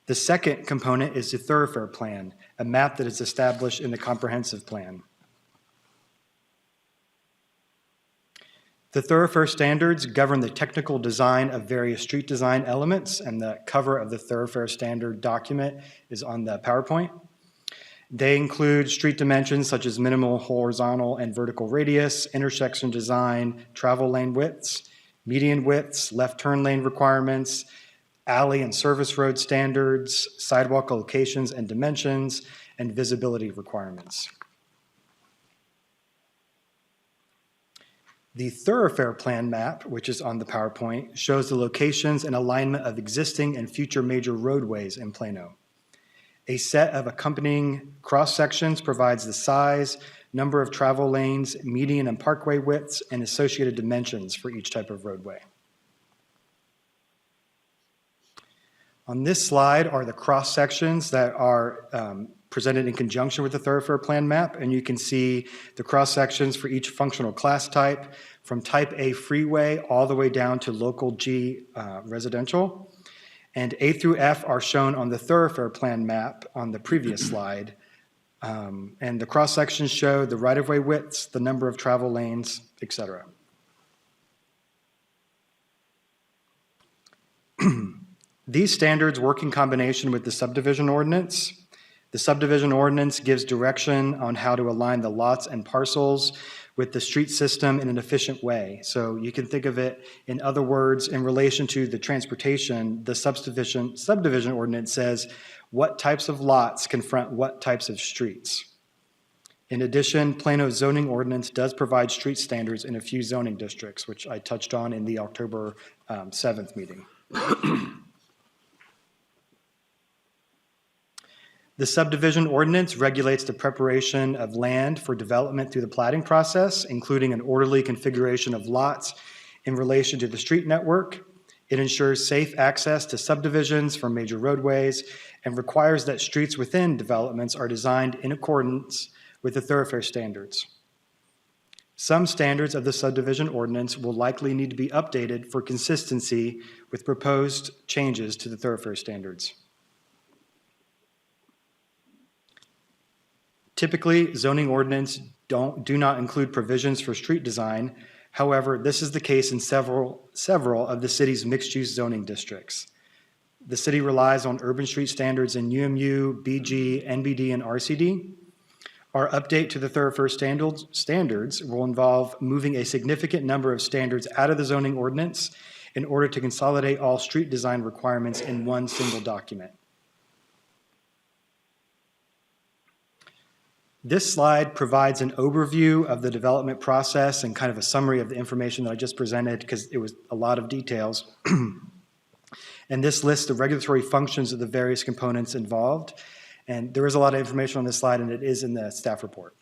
The second component is the thoroughfare plan, a map that is established in the comprehensive plan. The thoroughfare standards govern the technical design of various street design elements, and the cover of the thoroughfare standard document is on the PowerPoint. They include street dimensions such as minimal horizontal and vertical radius, intersection design, travel lane widths, median widths, left turn lane requirements, alley and service road standards, sidewalk locations and dimensions, and visibility requirements. The thoroughfare plan map, which is on the PowerPoint, shows the locations and alignment of existing and future major roadways in Plano. A set of accompanying cross-sections provides the size, number of travel lanes, median and parkway widths, and associated dimensions for each type of roadway. On this slide are the cross-sections that are presented in conjunction with the thoroughfare plan map, and you can see the cross-sections for each functional class type, from type A freeway all the way down to local G residential. And A through F are shown on the thoroughfare plan map on the previous slide. And the cross-sections show the right-of-way widths, the number of travel lanes, etc. These standards work in combination with the subdivision ordinance. The subdivision ordinance gives direction on how to align the lots and parcels with the street system in an efficient way. So you can think of it, in other words, in relation to the transportation, the subdivision ordinance says what types of lots confront what types of streets. In addition, Plano's zoning ordinance does provide street standards in a few zoning districts, which I touched on in the October 7th meeting. The subdivision ordinance regulates the preparation of land for development through the platting process, including an orderly configuration of lots in relation to the street network. It ensures safe access to subdivisions from major roadways and requires that streets within developments are designed in accordance with the thoroughfare standards. Some standards of the subdivision ordinance will likely need to be updated for consistency with proposed changes to the thoroughfare standards. Typically, zoning ordinance do not include provisions for street design. However, this is the case in several of the city's mixed-use zoning districts. The city relies on urban street standards in UMU, BG, NBD, and RCD. Our update to the thoroughfare standards will involve moving a significant number of standards out of the zoning ordinance in order to consolidate all street design requirements in one single document. This slide provides an overview of the development process and kind of a summary of the information that I just presented because it was a lot of details. And this lists the regulatory functions of the various components involved. And there is a lot of information on this slide, and it is in the staff report.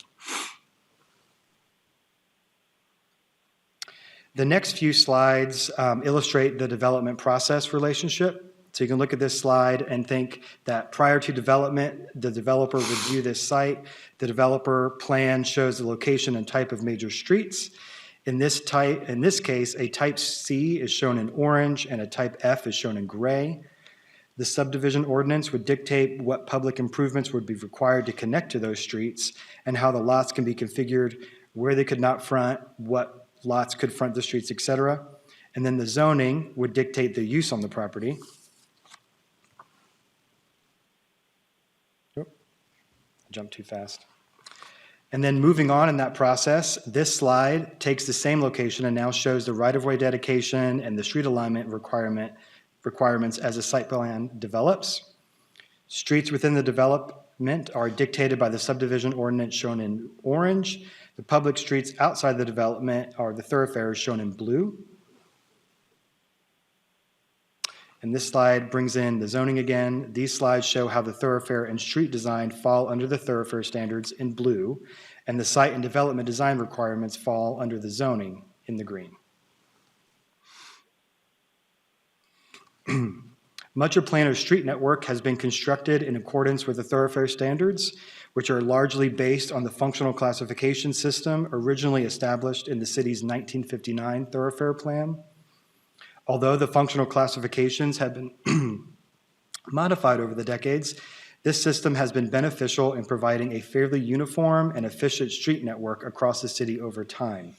The next few slides illustrate the development process relationship. So you can look at this slide and think that prior to development, the developer would view this site. The developer plan shows the location and type of major streets. In this case, a type C is shown in orange and a type F is shown in gray. The subdivision ordinance would dictate what public improvements would be required to connect to those streets and how the lots can be configured, where they could not front, what lots could front the streets, et cetera. And then the zoning would dictate the use on the property. I jumped too fast. And then moving on in that process, this slide takes the same location and now shows the right-of-way dedication and the street alignment requirements as a site plan develops. Streets within the development are dictated by the subdivision ordinance shown in orange. The public streets outside the development are the thoroughfares shown in blue. And this slide brings in the zoning again. These slides show how the thoroughfare and street design fall under the thoroughfare standards in blue, and the site and development design requirements fall under the zoning in the green. Much of Plano's street network has been constructed in accordance with the thoroughfare standards, which are largely based on the functional classification system originally established in the city's 1959 thoroughfare plan. Although the functional classifications have been modified over the decades, this system has been beneficial in providing a fairly uniform and efficient street network across the city over time.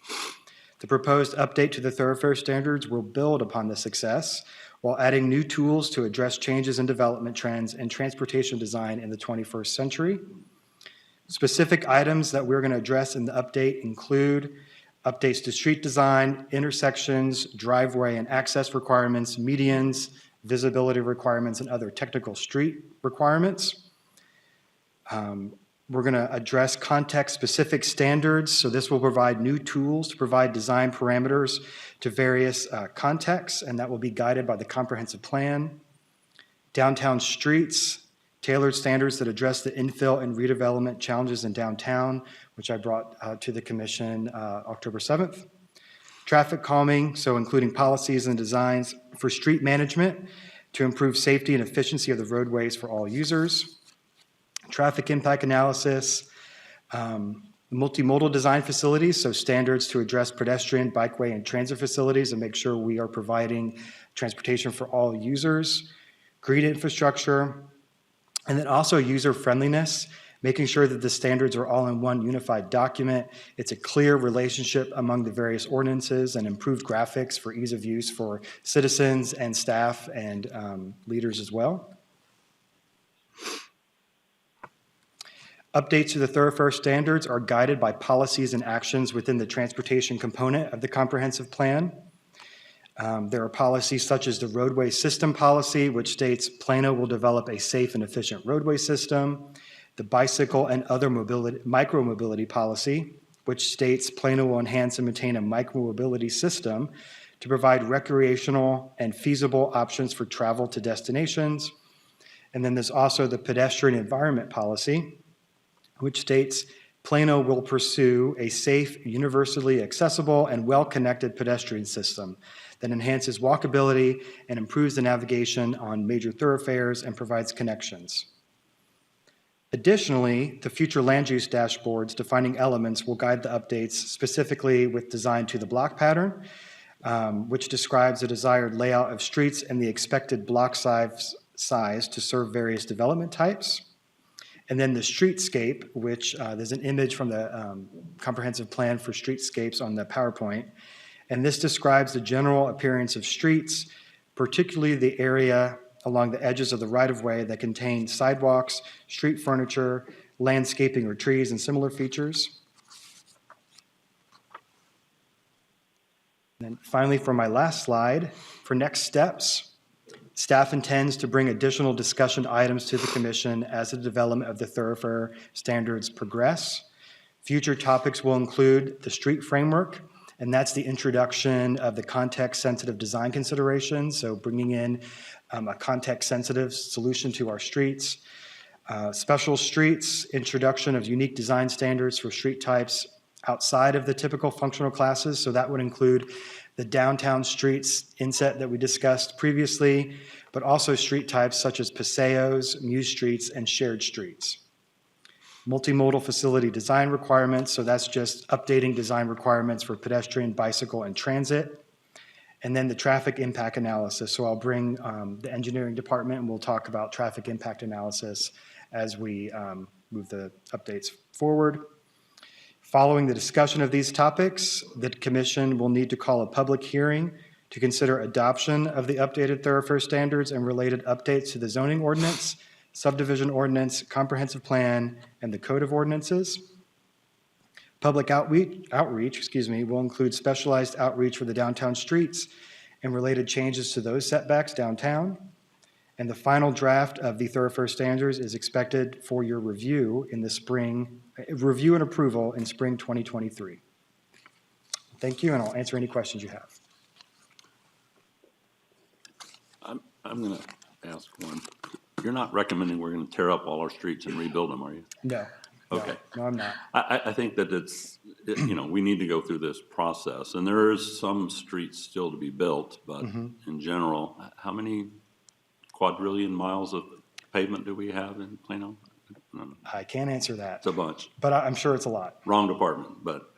The proposed update to the thoroughfare standards will build upon this success while adding new tools to address changes in development trends and transportation design in the 21st century. Specific items that we're going to address in the update include updates to street design, intersections, driveway and access requirements, medians, visibility requirements, and other technical street requirements. We're going to address context-specific standards, so this will provide new tools to provide design parameters to various contexts, and that will be guided by the comprehensive plan. Downtown streets, tailored standards that address the infill and redevelopment challenges in downtown, which I brought to the commission October 7th. Traffic calming, so including policies and designs for street management to improve safety and efficiency of the roadways for all users. Traffic impact analysis, multimodal design facilities, so standards to address pedestrian, bikeway, and transit facilities and make sure we are providing transportation for all users. Green infrastructure, and then also user friendliness, making sure that the standards are all in one unified document. It's a clear relationship among the various ordinances and improved graphics for ease of use for citizens and staff and leaders as well. Updates to the thoroughfare standards are guided by policies and actions within the transportation component of the comprehensive plan. There are policies such as the roadway system policy, which states Plano will develop a safe and efficient roadway system. The bicycle and other micro-mobility policy, which states Plano will enhance and maintain a micro-mobility system to provide recreational and feasible options for travel to destinations. And then there's also the pedestrian environment policy, which states Plano will pursue a safe, universally accessible, and well-connected pedestrian system that enhances walkability and improves the navigation on major thoroughfares and provides connections. Additionally, the future land use dashboards defining elements will guide the updates specifically with design to the block pattern, which describes the desired layout of streets and the expected block size to serve various development types. And then the streetscape, which there's an image from the comprehensive plan for streetscapes on the PowerPoint. And this describes the general appearance of streets, particularly the area along the edges of the right-of-way that contain sidewalks, street furniture, landscaping or trees, and similar features. And then finally, for my last slide, for next steps, staff intends to bring additional discussion items to the commission as the development of the thoroughfare standards progress. Future topics will include the street framework, and that's the introduction of the context-sensitive design considerations, so bringing in a context-sensitive solution to our streets. Special streets, introduction of unique design standards for street types outside of the typical functional classes, so that would include the downtown streets inset that we discussed previously, but also street types such as paseos, muse streets, and shared streets. Multimodal facility design requirements, so that's just updating design requirements for pedestrian, bicycle, and transit. and then the traffic impact analysis. So I'll bring the engineering department, and we'll talk about traffic impact analysis as we move the updates forward. Following the discussion of these topics, the commission will need to call a public hearing to consider adoption of the updated thoroughfare standards and related updates to the zoning ordinance, subdivision ordinance, comprehensive plan, and the code of ordinances. Public outreach, will include specialized outreach for the downtown streets and related changes to those setbacks downtown. And the final draft of the thoroughfare standards is expected for your review in the spring, review and approval in spring 2023. Thank you, and I'll answer any questions you have. I'm going to ask one. You're not recommending we're going to tear up all our streets and rebuild them, are you? No. Okay. No, I'm not. I think that we need to go through this process, and there is some streets still to be built, but in general, how many quadrillion miles of pavement do we have in Plano? I can't answer that. It's a bunch. But I'm sure it's a lot. Wrong department, but,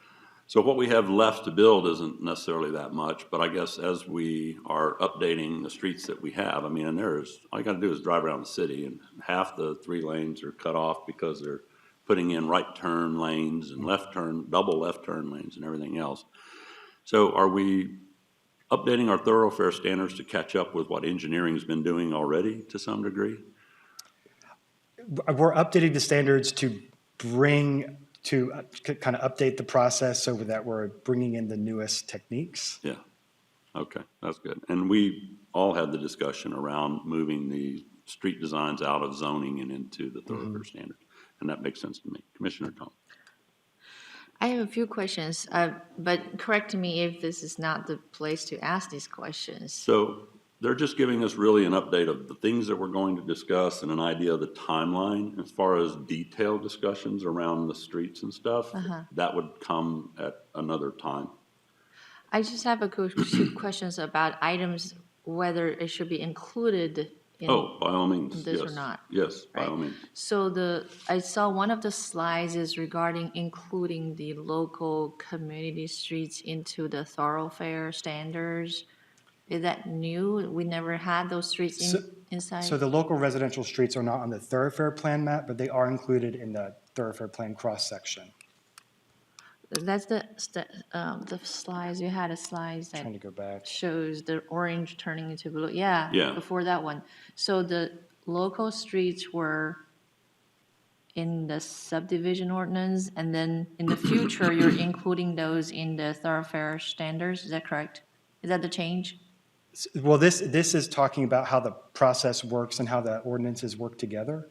so what we have left to build isn't necessarily that much, but I guess as we are updating the streets that we have, I mean, and all you gotta do is drive around the city, and half the 3 lanes are cut off because they're putting in right turn lanes and double left turn lanes and everything else. So are we updating our thoroughfare standards to catch up with what engineering's been doing already to some degree? We're updating the standards to kind of update the process so that we're bringing in the newest techniques. Yeah, okay, that's good. And we all had the discussion around moving the street designs out of zoning and into the thoroughfare standard, and that makes sense to me. Commissioner Tom. I have a few questions, but correct me if this is not the place to ask these questions. So they're just giving us really an update of the things that we're going to discuss and an idea of the timeline. As far as detailed discussions around the streets and stuff, that would come at another time. I just have a few questions about items, whether it should be included in By all means, this yes. or not. Yes, by all means. So I saw one of the slides is regarding including the local community streets into the thoroughfare standards. Is that new? We never had those streets inside? So the local residential streets are not on the thoroughfare plan map, but they are included in the thoroughfare plan cross-section. That's the slides, you had a slide that Trying to go back. shows the orange turning into blue. Yeah. Before that one. So the local streets were in the subdivision ordinance, and then in the future, you're including those in the thoroughfare standards, is that correct? Is that the change? Well, this is talking about how the process works and how the ordinances work together.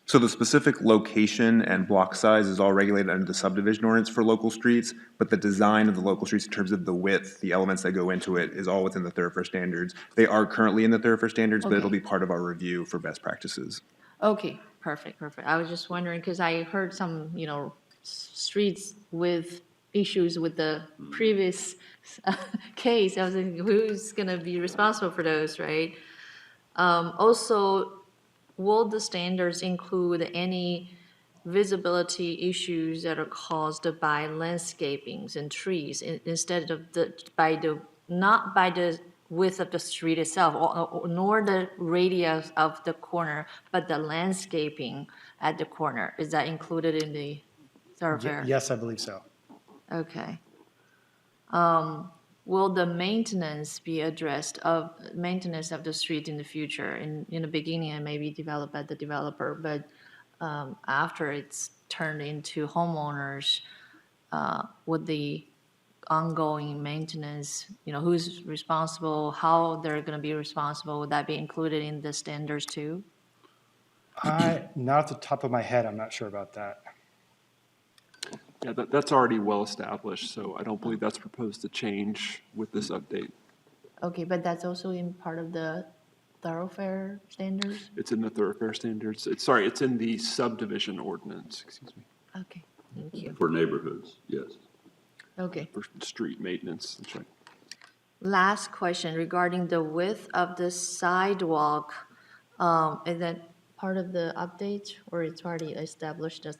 So the specific location and block size is all regulated under the subdivision ordinance for local streets, but the design of the local streets in terms of the width, the elements that go into it, is all within the thoroughfare standards. They are currently in the thoroughfare standards, but it'll be part of our review for best practices. Okay, perfect. I was just wondering, because I heard some, streets with issues with the previous case. I was like, who's going to be responsible for those, right? Also, will the standards include any visibility issues that are caused by landscapings and trees instead of not by the width of the street itself, nor the radius of the corner, but the landscaping at the corner? Is that included in the thoroughfare? Yes, I believe so. Okay. Will the maintenance be addressed of maintenance of the street in the future? In the beginning, it may be developed by the developer, but after it's turned into homeowners, would the ongoing maintenance, who's responsible, how they're going to be responsible, would that be included in the standards too? Not at the top of my head, I'm not sure about that. Yeah, that's already well established, so I don't believe that's proposed to change with this update. Okay, but that's also in part of the thoroughfare standards? It's in the thoroughfare standards. It's in the subdivision ordinance, excuse me. Okay, thank you. For neighborhoods, yes. Okay. For street maintenance, that's right. Last question regarding the width of the sidewalk. Is that part of the update, or it's already established as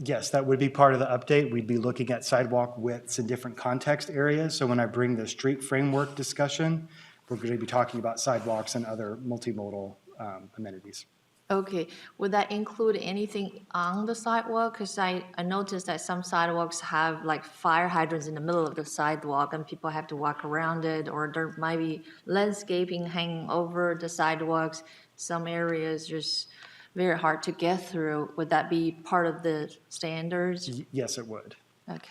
Yes, that would be part of the update. We'd be looking at sidewalk widths in different context areas. So when I bring the street framework discussion, we're going to be talking about sidewalks and other multimodal amenities. Okay, would that include anything on the sidewalk? Because I noticed that some sidewalks have like fire hydrants in the middle of the sidewalk and people have to walk around it, or there might be landscaping hanging over the sidewalks. Some areas just very hard to get through. Would that be part of the standards? Yes, it would. Okay,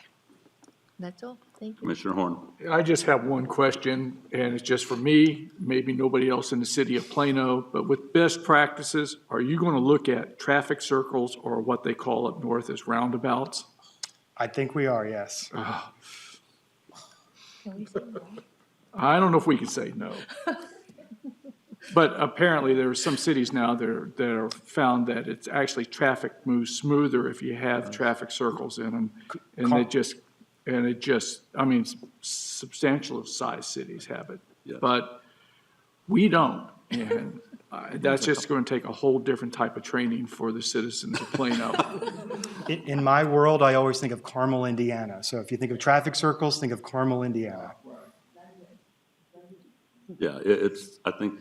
that's all, thank you. Commissioner Horn. I just have one question, and it's just for me, maybe nobody else in the city of Plano, but with best practices, are you going to look at traffic circles or what they call up north as roundabouts? I think we are, yes. I don't know if we can say no. But apparently there are some cities now that are found that it's actually traffic moves smoother if you have traffic circles in them. And it just, I mean, substantial size cities have it. Yeah. But we don't. And that's just going to take a whole different type of training for the citizens of Plano. In my world, I always think of Carmel, Indiana. So if you think of traffic circles, think of Carmel, Indiana. Yeah, it's, I think,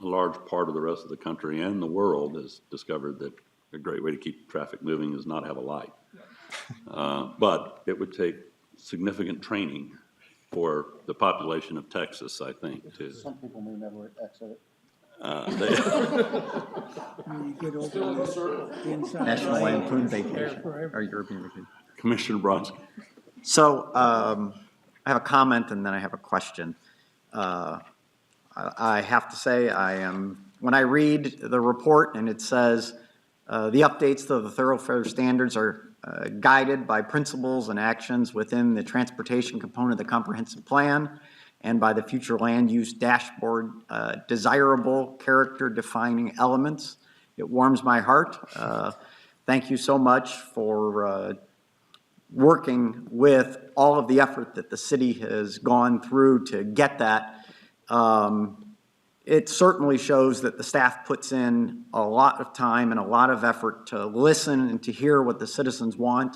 a large part of the rest of the country and the world has discovered that a great way to keep traffic moving is not have a light. But it would take significant training for the population of Texas, I think, to. Some people may never exit it. National Lampoon Vacation, or European Vacation. Commissioner Bronski. So I have a comment and then I have a question. I have to say, when I read the report and it says the updates to the thoroughfare standards are guided by principles and actions within the transportation component of the comprehensive plan and by the future land use dashboard, desirable character defining elements, it warms my heart. Thank you so much for working with all of the effort that the city has gone through to get that. It certainly shows that the staff puts in a lot of time and a lot of effort to listen and to hear what the citizens want.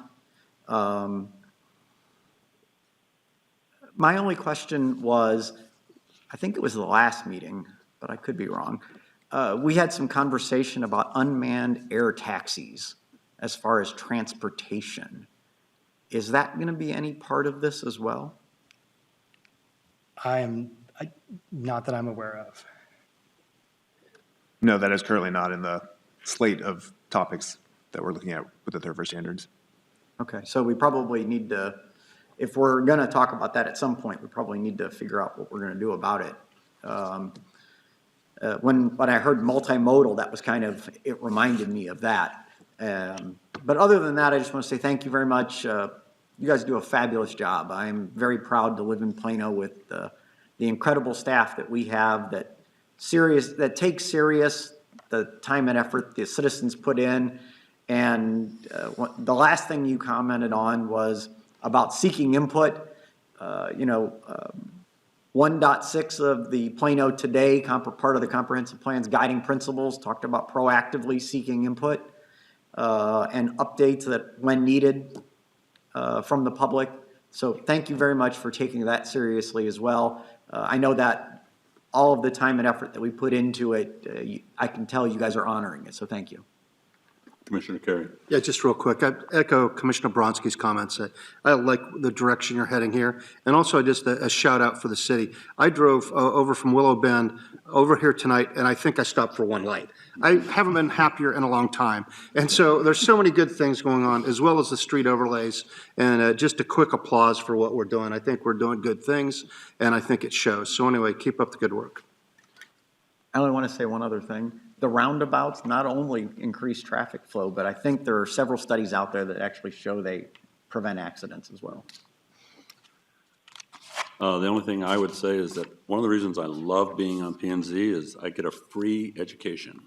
My only question was, I think it was the last meeting, but I could be wrong. We had some conversation about unmanned air taxis as far as transportation. Is that going to be any part of this as well? Not that I'm aware of. No, that is currently not in the slate of topics that we're looking at with the thoroughfare standards. Okay, so we probably need to, if we're going to talk about that at some point, we probably need to figure out what we're going to do about it. When I heard multimodal, that was kind of, it reminded me of that. But other than that, I just want to say thank you very much. You guys do a fabulous job. I'm very proud to live in Plano with the incredible staff that we have that takes serious the time and effort the citizens put in. And the last thing you commented on was about seeking input. 1.6 of the Plano Today, part of the comprehensive plan's guiding principles, talked about proactively seeking input and updates that when needed from the public. So thank you very much for taking that seriously as well. I know that all of the time and effort that we put into it, I can tell you guys are honoring it, so thank you. Commissioner Carey. Yeah, just real quick, I echo Commissioner Bronski's comments. I like the direction you're heading here. And also just a shout out for the city. I drove over from Willow Bend over here tonight, and I think I stopped for one light. I haven't been happier in a long time. And so there's so many good things going on, as well as the street overlays. And just a quick applause for what we're doing. I think we're doing good things, and I think it shows. So anyway, keep up the good work. I only want to say one other thing. The roundabouts not only increase traffic flow, but I think there are several studies out there that actually show they prevent accidents as well. The only thing I would say is that one of the reasons I love being on P&Z is I get a free education.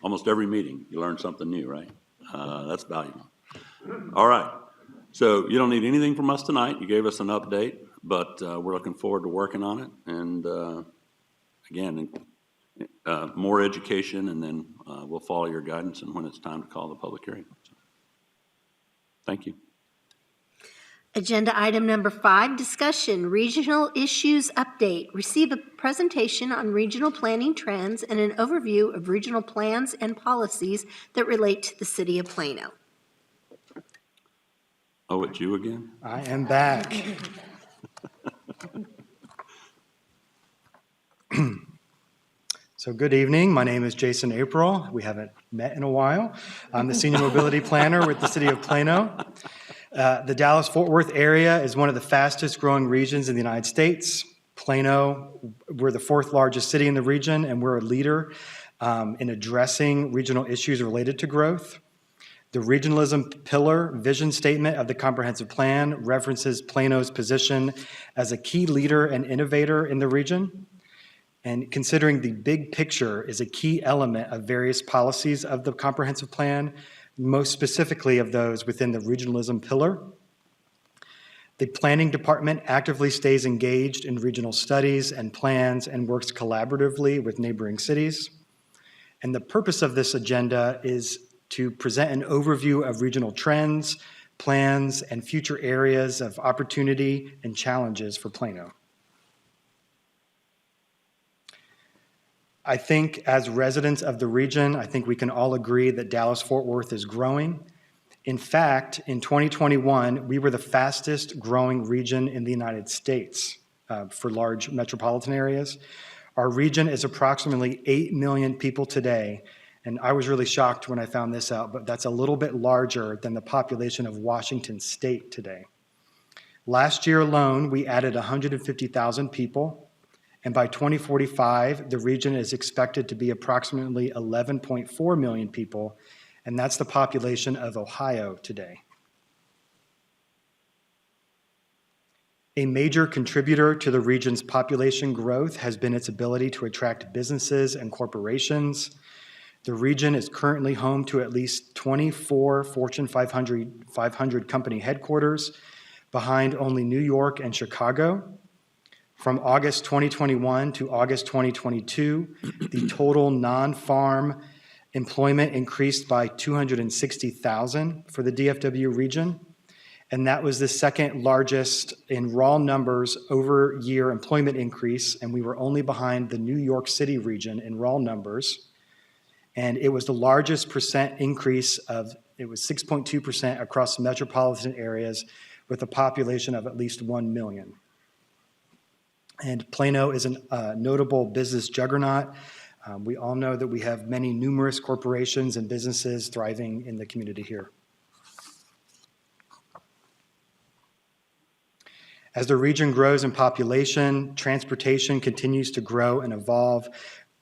Almost every meeting, you learn something new, right? That's valuable. All right. So you don't need anything from us tonight. You gave us an update, but we're looking forward to working on it. And again, more education, and then we'll follow your guidance and when it's time to call the public hearing. Thank you. Agenda item number 5, discussion, regional issues update. Receive a presentation on regional planning trends and an overview of regional plans and policies that relate to the city of Plano. Oh, it's you again? I am back. So good evening. My name is Jason April. We haven't met in a while. I'm the Senior Mobility Planner with the City of Plano. The Dallas-Fort Worth area is one of the fastest growing regions in the United States. Plano, we're the 4th largest city in the region, and we're a leader in addressing regional issues related to growth. The regionalism pillar vision statement of the comprehensive plan references Plano's position as a key leader and innovator in the region. And considering the big picture is a key element of various policies of the comprehensive plan, most specifically of those within the regionalism pillar. The planning department actively stays engaged in regional studies and plans and works collaboratively with neighboring cities. And the purpose of this agenda is to present an overview of regional trends, plans, and future areas of opportunity and challenges for Plano. I think as residents of the region, I think we can all agree that Dallas-Fort Worth is growing. In fact, in 2021, we were the fastest growing region in the United States for large metropolitan areas. Our region is approximately 8 million people today, and I was really shocked when I found this out, but that's a little bit larger than the population of Washington State today. Last year alone, we added 150,000 people. And by 2045, the region is expected to be approximately 11.4 million people, and that's the population of Ohio today. A major contributor to the region's population growth has been its ability to attract businesses and corporations. The region is currently home to at least 24 Fortune 500 company headquarters, behind only New York and Chicago. From August 2021 to August 2022, the total non-farm employment increased by 260,000 for the DFW region, and that was the second largest in raw numbers over year employment increase, and we were only behind the New York City region in raw numbers, and it was the largest percent increase it was 6.2% across metropolitan areas with a population of at least 1 million. And Plano is a notable business juggernaut. We all know that we have many numerous corporations and businesses thriving in the community here. As the region grows in population, transportation continues to grow and evolve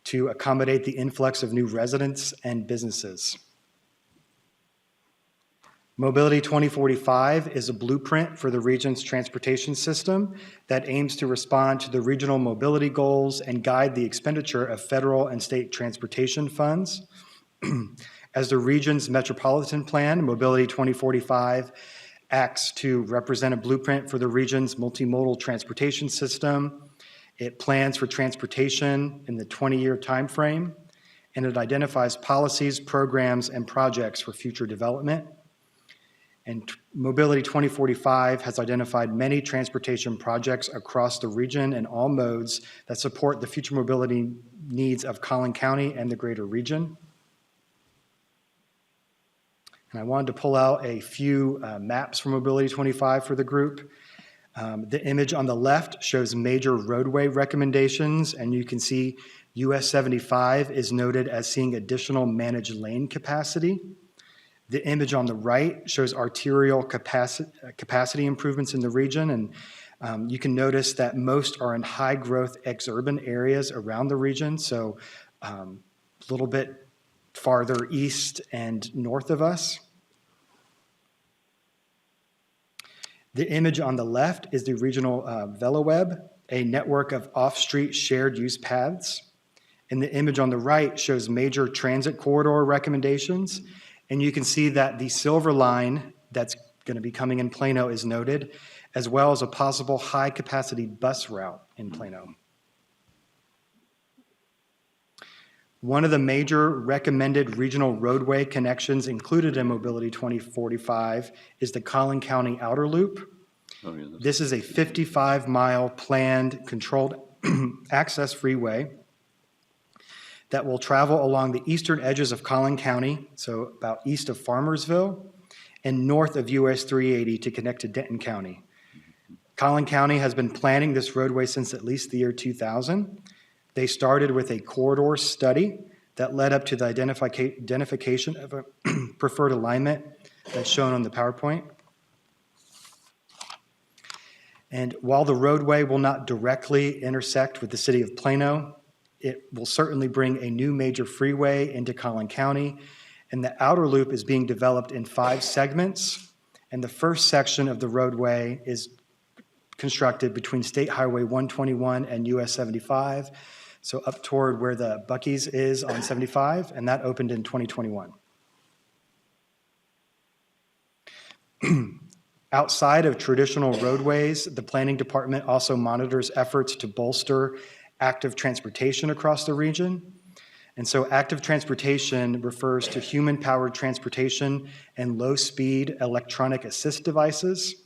to accommodate the influx of new residents and businesses. Mobility 2045 is a blueprint for the region's transportation system that aims to respond to the regional mobility goals and guide the expenditure of federal and state transportation funds. As the region's metropolitan plan, Mobility 2045 acts to represent a blueprint for the region's multimodal transportation system. It plans for transportation in the 20-year timeframe, and it identifies policies, programs, and projects for future development. And Mobility 2045 has identified many transportation projects across the region in all modes that support the future mobility needs of Collin County and the greater region. And I wanted to pull out a few maps from Mobility 25 for the group. The image on the left shows major roadway recommendations, and you can see US 75 is noted as seeing additional managed lane capacity. The image on the right shows arterial capacity improvements in the region, and you can notice that most are in high-growth ex-urban areas around the region, so a little bit farther east and north of us. The image on the left is the regional VeloWeb, a network of off-street shared use paths. And the image on the right shows major transit corridor recommendations. And you can see that the Silver Line that's going to be coming in Plano is noted, as well as a possible high-capacity bus route in Plano. One of the major recommended regional roadway connections included in Mobility 2045 is the Collin County Outer Loop. Oh, yeah, This is a 55-mile planned, controlled access freeway that will travel along the eastern edges of Collin County, so about east of Farmersville, and north of US 380 to connect to Denton County. Collin County has been planning this roadway since at least the year 2000. They started with a corridor study that led up to the identification of a preferred alignment that's shown on the PowerPoint. And while the roadway will not directly intersect with the city of Plano, it will certainly bring a new major freeway into Collin County. And the outer loop is being developed in 5 segments. And the first section of the roadway is constructed between State Highway 121 and US 75. So up toward where the Buc-ee's is on 75, and that opened in 2021. Outside of traditional roadways, the planning department also monitors efforts to bolster active transportation across the region. And so active transportation refers to human-powered transportation and low-speed electronic assist devices.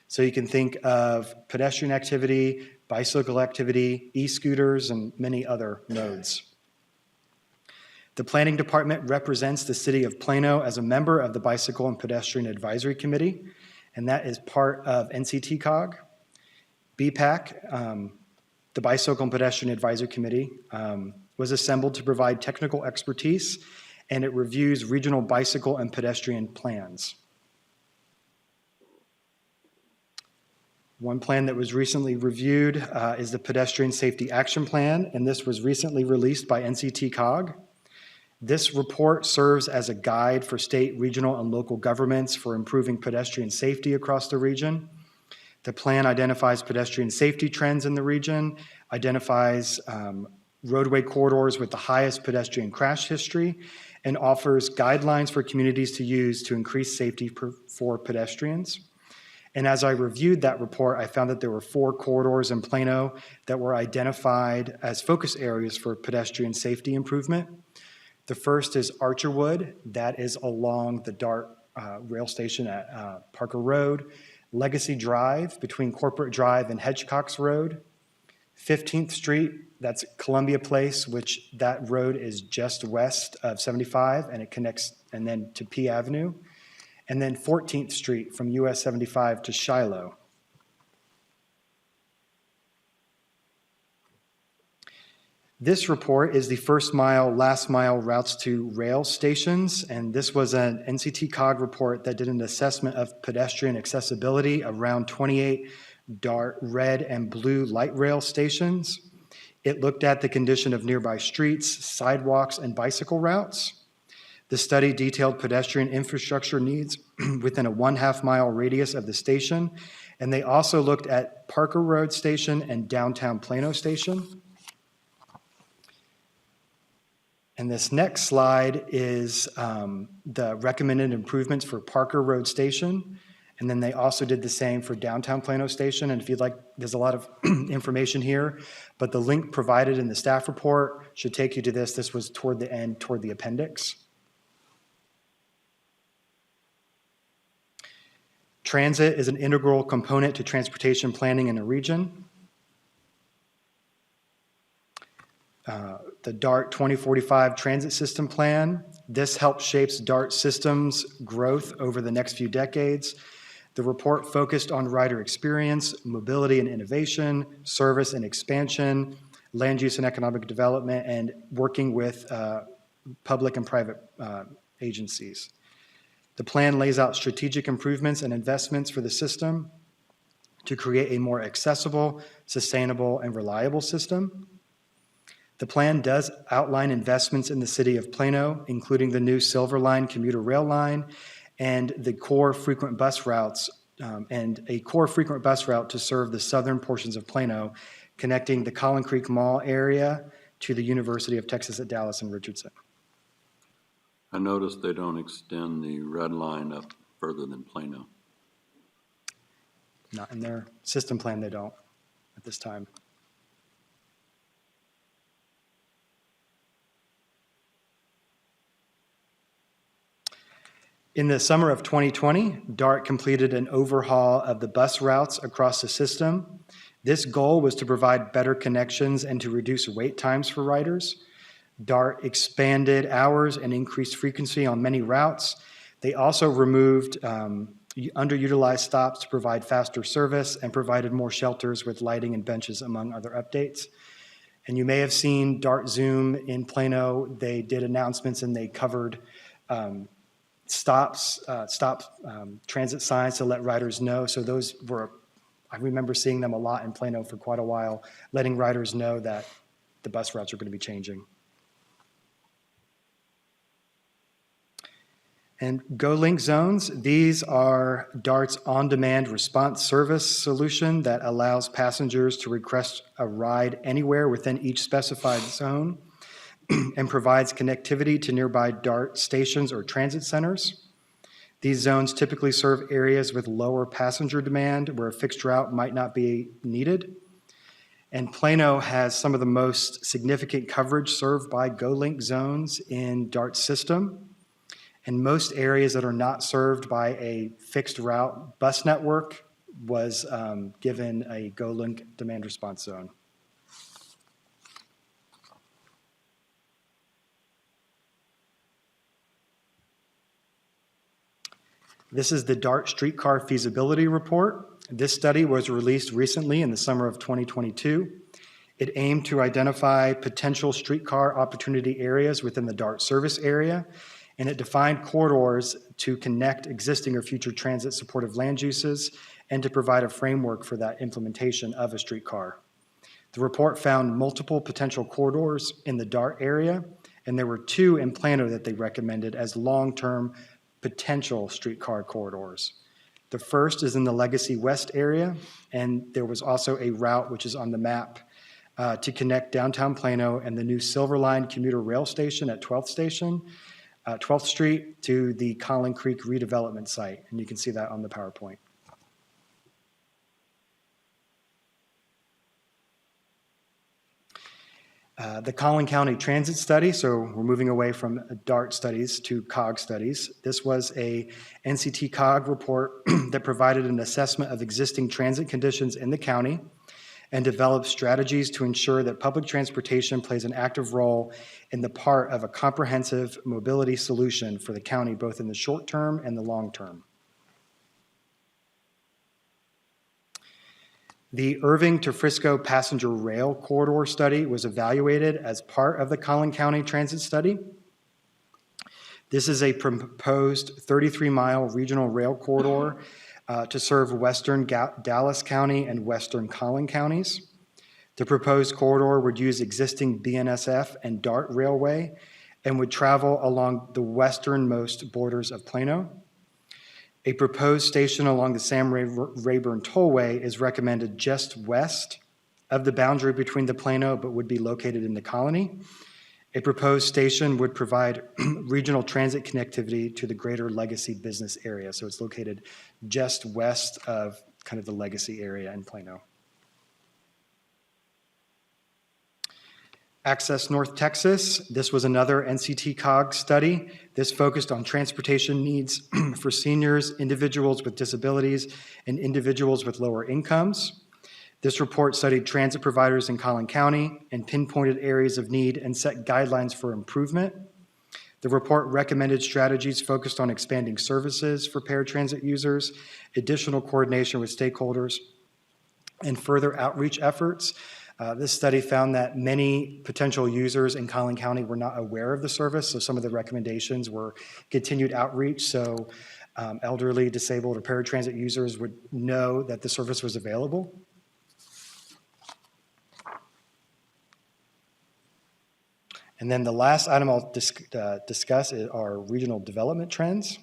So you can think of pedestrian activity, bicycle activity, e-scooters, and many other modes. The planning department represents the city of Plano as a member of the Bicycle and Pedestrian Advisory Committee, and that is part of NCTCOG. BPAC, the Bicycle and Pedestrian Advisory Committee, was assembled to provide technical expertise, and it reviews regional bicycle and pedestrian plans. One plan that was recently reviewed is the Pedestrian Safety Action Plan, and this was recently released by NCTCOG. This report serves as a guide for state, regional, and local governments for improving pedestrian safety across the region. The plan identifies pedestrian safety trends in the region, identifies roadway corridors with the highest pedestrian crash history, and offers guidelines for communities to use to increase safety for pedestrians. And as I reviewed that report, I found that there were 4 corridors in Plano that were identified as focus areas for pedestrian safety improvement. The first is Archerwood. That is along the DART rail station at Parker Road. Legacy Drive between Corporate Drive and Hedgecox Road. 15th Street, that's Columbia Place, which that road is just west of 75, and it connects and then to P Avenue. And then 14th Street from US 75 to Shiloh. This report is the first mile, last mile routes to rail stations, and this was an NCTCOG report that did an assessment of pedestrian accessibility around 28 DART red and blue light rail stations. It looked at the condition of nearby streets, sidewalks, and bicycle routes. The study detailed pedestrian infrastructure needs within a 1/2 mile radius of the station, and they also looked at Parker Road Station and downtown Plano Station. And this next slide is the recommended improvements for Parker Road Station, and then they also did the same for downtown Plano Station. And if you'd like, there's a lot of information here, but the link provided in the staff report should take you to this. This was toward the end, toward the appendix. Transit is an integral component to transportation planning in a region. The DART 2045 Transit System Plan. This helps shapes DART systems growth over the next few decades. The report focused on rider experience, mobility and innovation, service and expansion, land use and economic development, and working with public and private agencies. The plan lays out strategic improvements and investments for the system to create a more accessible, sustainable, and reliable system. The plan does outline investments in the city of Plano, including the new Silver Line commuter rail line and the core frequent bus routes, and a core frequent bus route to serve the southern portions of Plano, connecting the Collin Creek Mall area to the University of Texas at Dallas and Richardson. I noticed they don't extend the red line up further than Plano. Not in their system plan, they don't at this time. In the summer of 2020, DART completed an overhaul of the bus routes across the system. This goal was to provide better connections and to reduce wait times for riders. DART expanded hours and increased frequency on many routes. They also removed underutilized stops to provide faster service and provided more shelters with lighting and benches, among other updates. And you may have seen DART Zoom in Plano. They did announcements and they covered stop transit signs to let riders know. So those were, I remember seeing them a lot in Plano for quite a while, letting riders know that the bus routes are going to be changing. And GoLink zones, these are DART's on-demand response service solution that allows passengers to request a ride anywhere within each specified zone and provides connectivity to nearby DART stations or transit centers. These zones typically serve areas with lower passenger demand where a fixed route might not be needed. And Plano has some of the most significant coverage served by GoLink zones in DART's system. And most areas that are not served by a fixed route bus network was given a GoLink demand response zone. This is the DART Streetcar Feasibility Report. This study was released recently in the summer of 2022. It aimed to identify potential streetcar opportunity areas within the DART service area, and it defined corridors to connect existing or future transit supportive land uses and to provide a framework for that implementation of a streetcar. The report found multiple potential corridors in the DART area, and there were 2 in Plano that they recommended as long-term potential streetcar corridors. The first is in the Legacy West area, and there was also a route which is on the map to connect downtown Plano and the new Silver Line commuter rail station at 12th Street to the Collin Creek redevelopment site, and you can see that on the PowerPoint. The Collin County Transit Study, so we're moving away from DART studies to COG studies. This was a NCT COG report that provided an assessment of existing transit conditions in the county and developed strategies to ensure that public transportation plays an active role in the part of a comprehensive mobility solution for the county, both in the short term and the long term. The Irving to Frisco Passenger Rail Corridor Study was evaluated as part of the Collin County Transit Study. This is a proposed 33-mile regional rail corridor to serve western Dallas County and western Collin counties. The proposed corridor would use existing BNSF and DART railway and would travel along the westernmost borders of Plano. A proposed station along the Sam Rayburn Tollway is recommended just west of the boundary between the Plano, but would be located in the Colony. A proposed station would provide regional transit connectivity to the greater Legacy business area. So it's located just west of kind of the Legacy area in Plano. Access North Texas, this was another NCT COG study. This focused on transportation needs for seniors, individuals with disabilities, and individuals with lower incomes. This report studied transit providers in Collin County and pinpointed areas of need and set guidelines for improvement. The report recommended strategies focused on expanding services for paratransit users, additional coordination with stakeholders, and further outreach efforts. This study found that many potential users in Collin County were not aware of the service, so some of the recommendations were continued outreach, so elderly, disabled, or paratransit users would know that the service was available. And then the last item I'll discuss are regional development trends.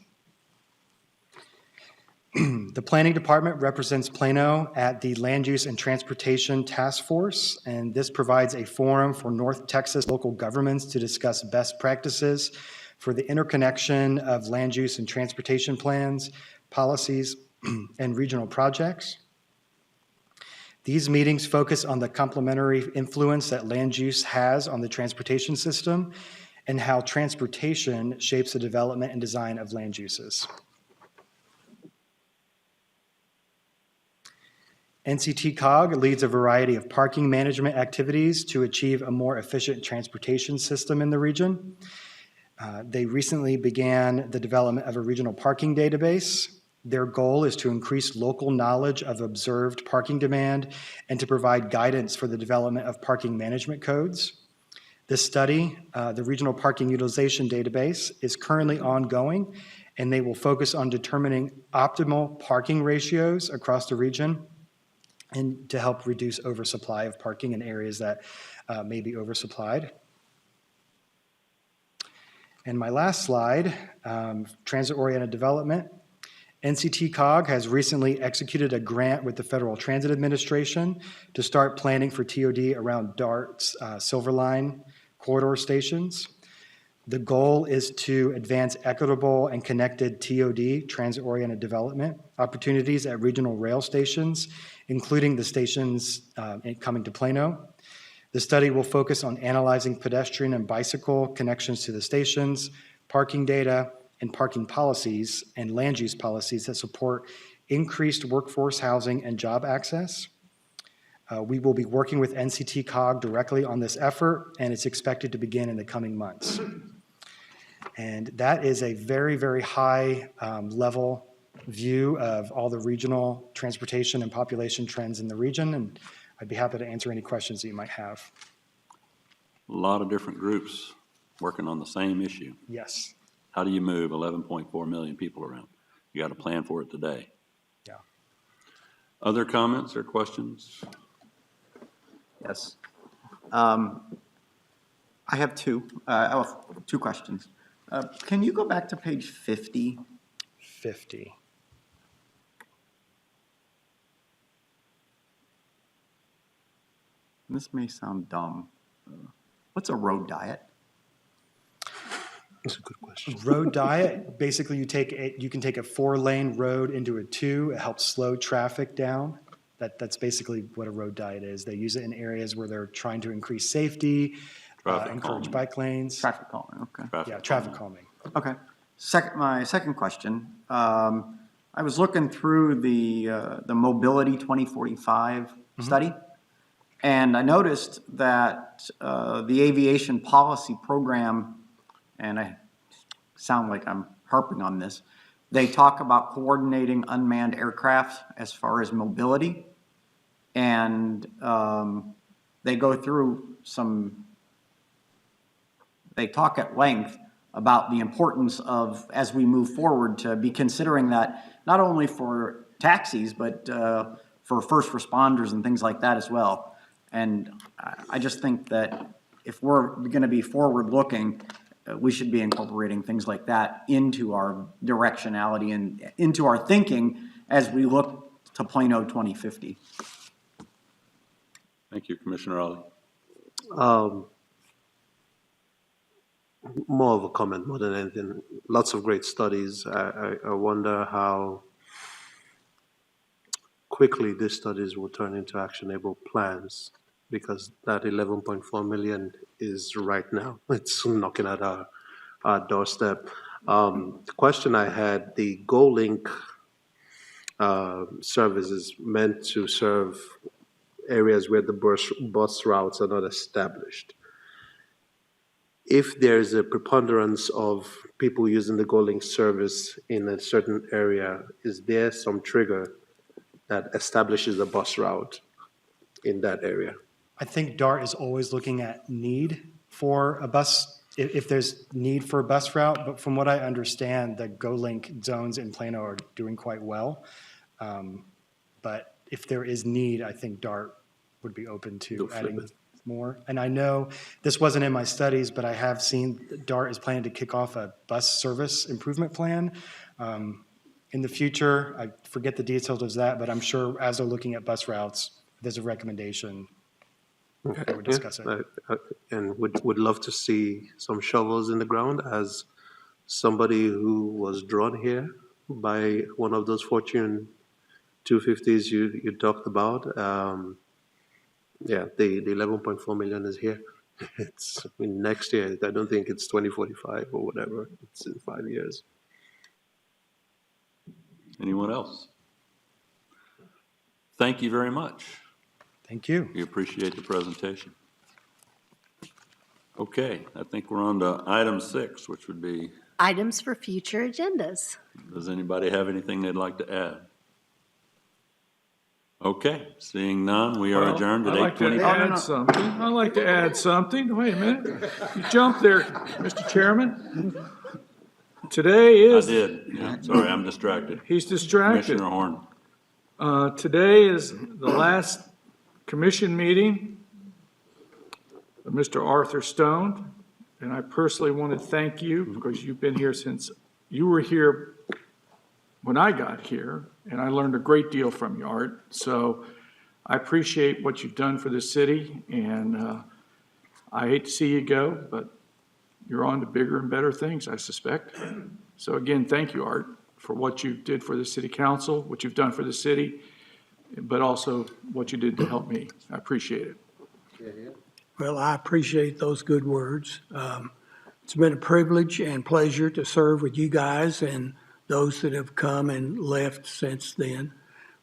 The Planning Department represents Plano at the Land Use and Transportation Task Force, and this provides a forum for North Texas local governments to discuss best practices for the interconnection of land use and transportation plans, policies, and regional projects. These meetings focus on the complementary influence that land use has on the transportation system and how transportation shapes the development and design of land uses. NCT COG leads a variety of parking management activities to achieve a more efficient transportation system in the region. They recently began the development of a regional parking database. Their goal is to increase local knowledge of observed parking demand and to provide guidance for the development of parking management codes. This study, the Regional Parking Utilization Database, is currently ongoing, and they will focus on determining optimal parking ratios across the region and to help reduce oversupply of parking in areas that may be oversupplied. And my last slide, transit-oriented development. NCT COG has recently executed a grant with the Federal Transit Administration to start planning for TOD around DART's Silver Line corridor stations. The goal is to advance equitable and connected TOD, transit-oriented development, opportunities at regional rail stations, including the stations coming to Plano. The study will focus on analyzing pedestrian and bicycle connections to the stations, parking data, and parking policies and land use policies that support increased workforce housing and job access. We will be working with NCT COG directly on this effort, and it's expected to begin in the coming months. And that is a very, very high level view of all the regional transportation and population trends in the region, and I'd be happy to answer any questions that you might have. A lot of different groups working on the same issue. Yes. How do you move 11.4 million people around? You got to plan for it today. Yeah. Other comments or questions? Yes. I have two questions. Can you go back to page 50? 50. This may sound dumb. What's a road diet? That's a good question. Road diet, basically you can take a 4-lane road into a 2. It helps slow traffic down. That's basically what a road diet is. They use it in areas where they're trying to increase safety, encourage bike lanes. Traffic calming, okay. Traffic calming. Okay. My second question, I was looking through the Mobility 2045 study, and I noticed that the aviation policy program, and I sound like I'm harping on this, they talk about coordinating unmanned aircraft as far as mobility, and they go through they talk at length about the importance of, as we move forward, to be considering that not only for taxis, but for first responders and things like that as well. And I just think that if we're going to be forward-looking, we should be incorporating things like that into our directionality and into our thinking as we look to Plano 2050. Thank you, Commissioner Ali. More of a comment more than anything. Lots of great studies. I wonder how quickly these studies will turn into actionable plans, because that 11.4 million is right now. It's knocking at our doorstep. The question I had, the GoLink service is meant to serve areas where the bus routes are not established. If there's a preponderance of people using the GoLink service in a certain area, is there some trigger that establishes a bus route in that area? I think DART is always looking at need for a bus, if there's need for a bus route, but from what I understand, the GoLink zones in Plano are doing quite well. But if there is need, I think DART would be open to adding more. And I know this wasn't in my studies, but I have seen DART is planning to kick off a bus service improvement plan. In the future, I forget the details of that, but I'm sure as they're looking at bus routes, there's a recommendation. Okay. They would discuss it. And would love to see some shovels in the ground, as somebody who was drawn here by one of those Fortune 250s you talked about. Yeah, the 11.4 million is here. It's, I mean, next year, I don't think it's 2045 or whatever. It's in 5 years. Anyone else? Thank you very much. Thank you. We appreciate the presentation. Okay, I think we're on to item 6, which would be, Items for future agendas. does anybody have anything they'd like to add? Okay, seeing none, we are Well, adjourned at I'd like to 8:20. add something. I'd like to add something. Wait a minute. You jumped there, Mr. Chairman. Today I is. did, yeah, sorry, I'm distracted. He's distracted. Commissioner Horn. Today is the last commission meeting of Mr. Arthur Stone, and I personally want to thank you because you've been here since you were here when I got here, and I learned a great deal from you, Art. So I appreciate what you've done for the city, and I hate to see you go, but you're on to bigger and better things, I suspect. So again, thank you, Art, for what you did for the city council, what you've done for the city, but also what you did to help me. I appreciate it. Well, I appreciate those good words. It's been a privilege and pleasure to serve with you guys and those that have come and left since then.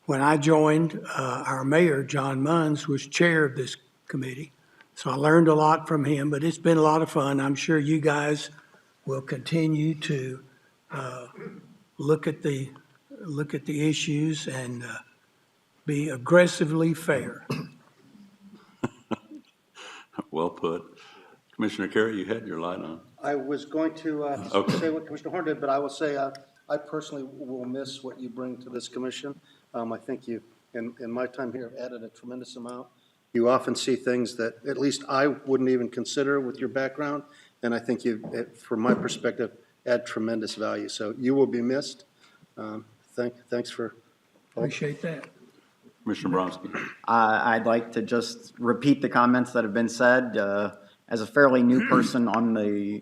When I joined, our mayor, John Munns, was chair of this committee. So I learned a lot from him, but it's been a lot of fun. I'm sure you guys will continue to look at the issues and be aggressively fair. Well put. Commissioner Carey, you had your light on. I was going to Okay. say what Commissioner Horn did, but I will say I personally will miss what you bring to this commission. I think you, in my time here, have added a tremendous amount. You often see things that at least I wouldn't even consider with your background, and I think you, from my perspective, add tremendous value. So you will be missed. Thanks for. Appreciate that. Commissioner Bronski. I'd like to just repeat the comments that have been said. As a fairly new person on the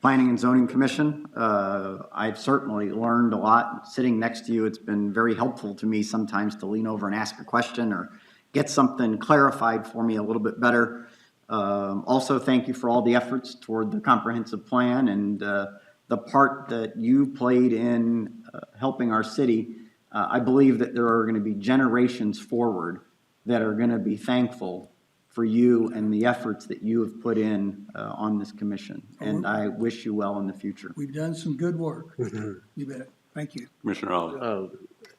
Planning and Zoning Commission, I've certainly learned a lot. Sitting next to you, it's been very helpful to me sometimes to lean over and ask a question or get something clarified for me a little bit better. Also, thank you for all the efforts toward the comprehensive plan and the part that you played in helping our city. I believe that there are going to be generations forward that are going to be thankful for you and the efforts that you have put in on this commission. And I wish you well in the future. We've done some good work. You bet. Thank you. Commissioner Ollie.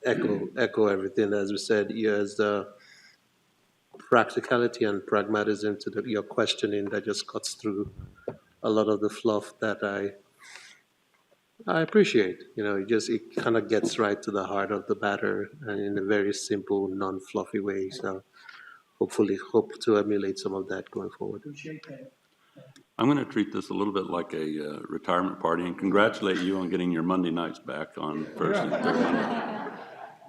Echo everything as we said. Here's the practicality and pragmatism to your questioning that just cuts through a lot of the fluff that I appreciate. You know, it kind of gets right to the heart of the matter and in a very simple, non-fluffy way. So hopefully hope to emulate some of that going forward. Appreciate that. I'm going to treat this a little bit like a retirement party and congratulate you on getting your Monday nights back on first and third Monday.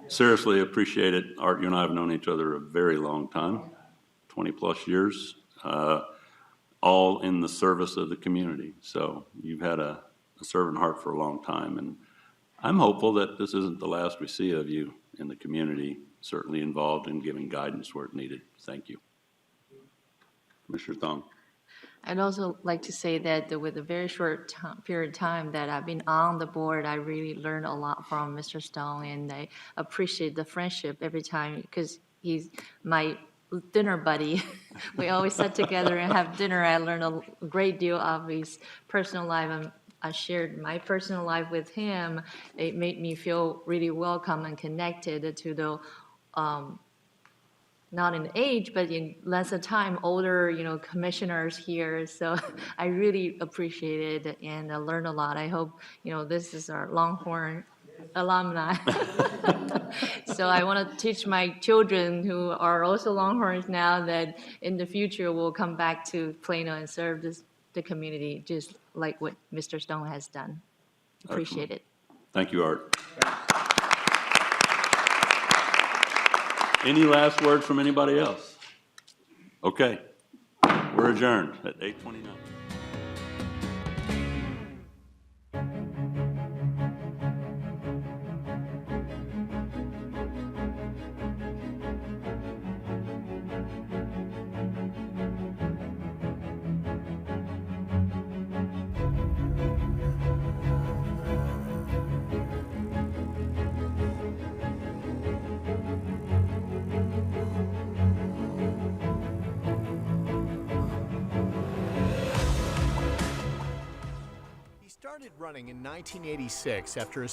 Seriously, appreciate it. Art, you and I have known each other a very long time, 20-plus years, all in the service of the community. So you've had a servant heart for a long time, and I'm hopeful that this isn't the last we see of you in the community, certainly involved in giving guidance where it needed. Thank you. Commissioner Thong. I'd also like to say that with a very short period of time that I've been on the board, I really learned a lot from Mr. Stone, and I appreciate the friendship every time because he's my dinner buddy. We always sit together and have dinner. I learned a great deal of his personal life, and I shared my personal life with him. It made me feel really welcome and connected to the not in age, but in lesser time, older, commissioners here. So I really appreciate it and I learned a lot. I hope, this is our Longhorn alumni. So I want to teach my children who are also Longhorns now that in the future we'll come back to Plano and serve the community just like what Mr. Stone has done. Appreciate it. Thank you, Art. Any last words from anybody else? Okay, we're adjourned at 8:29. started running in 1986 after a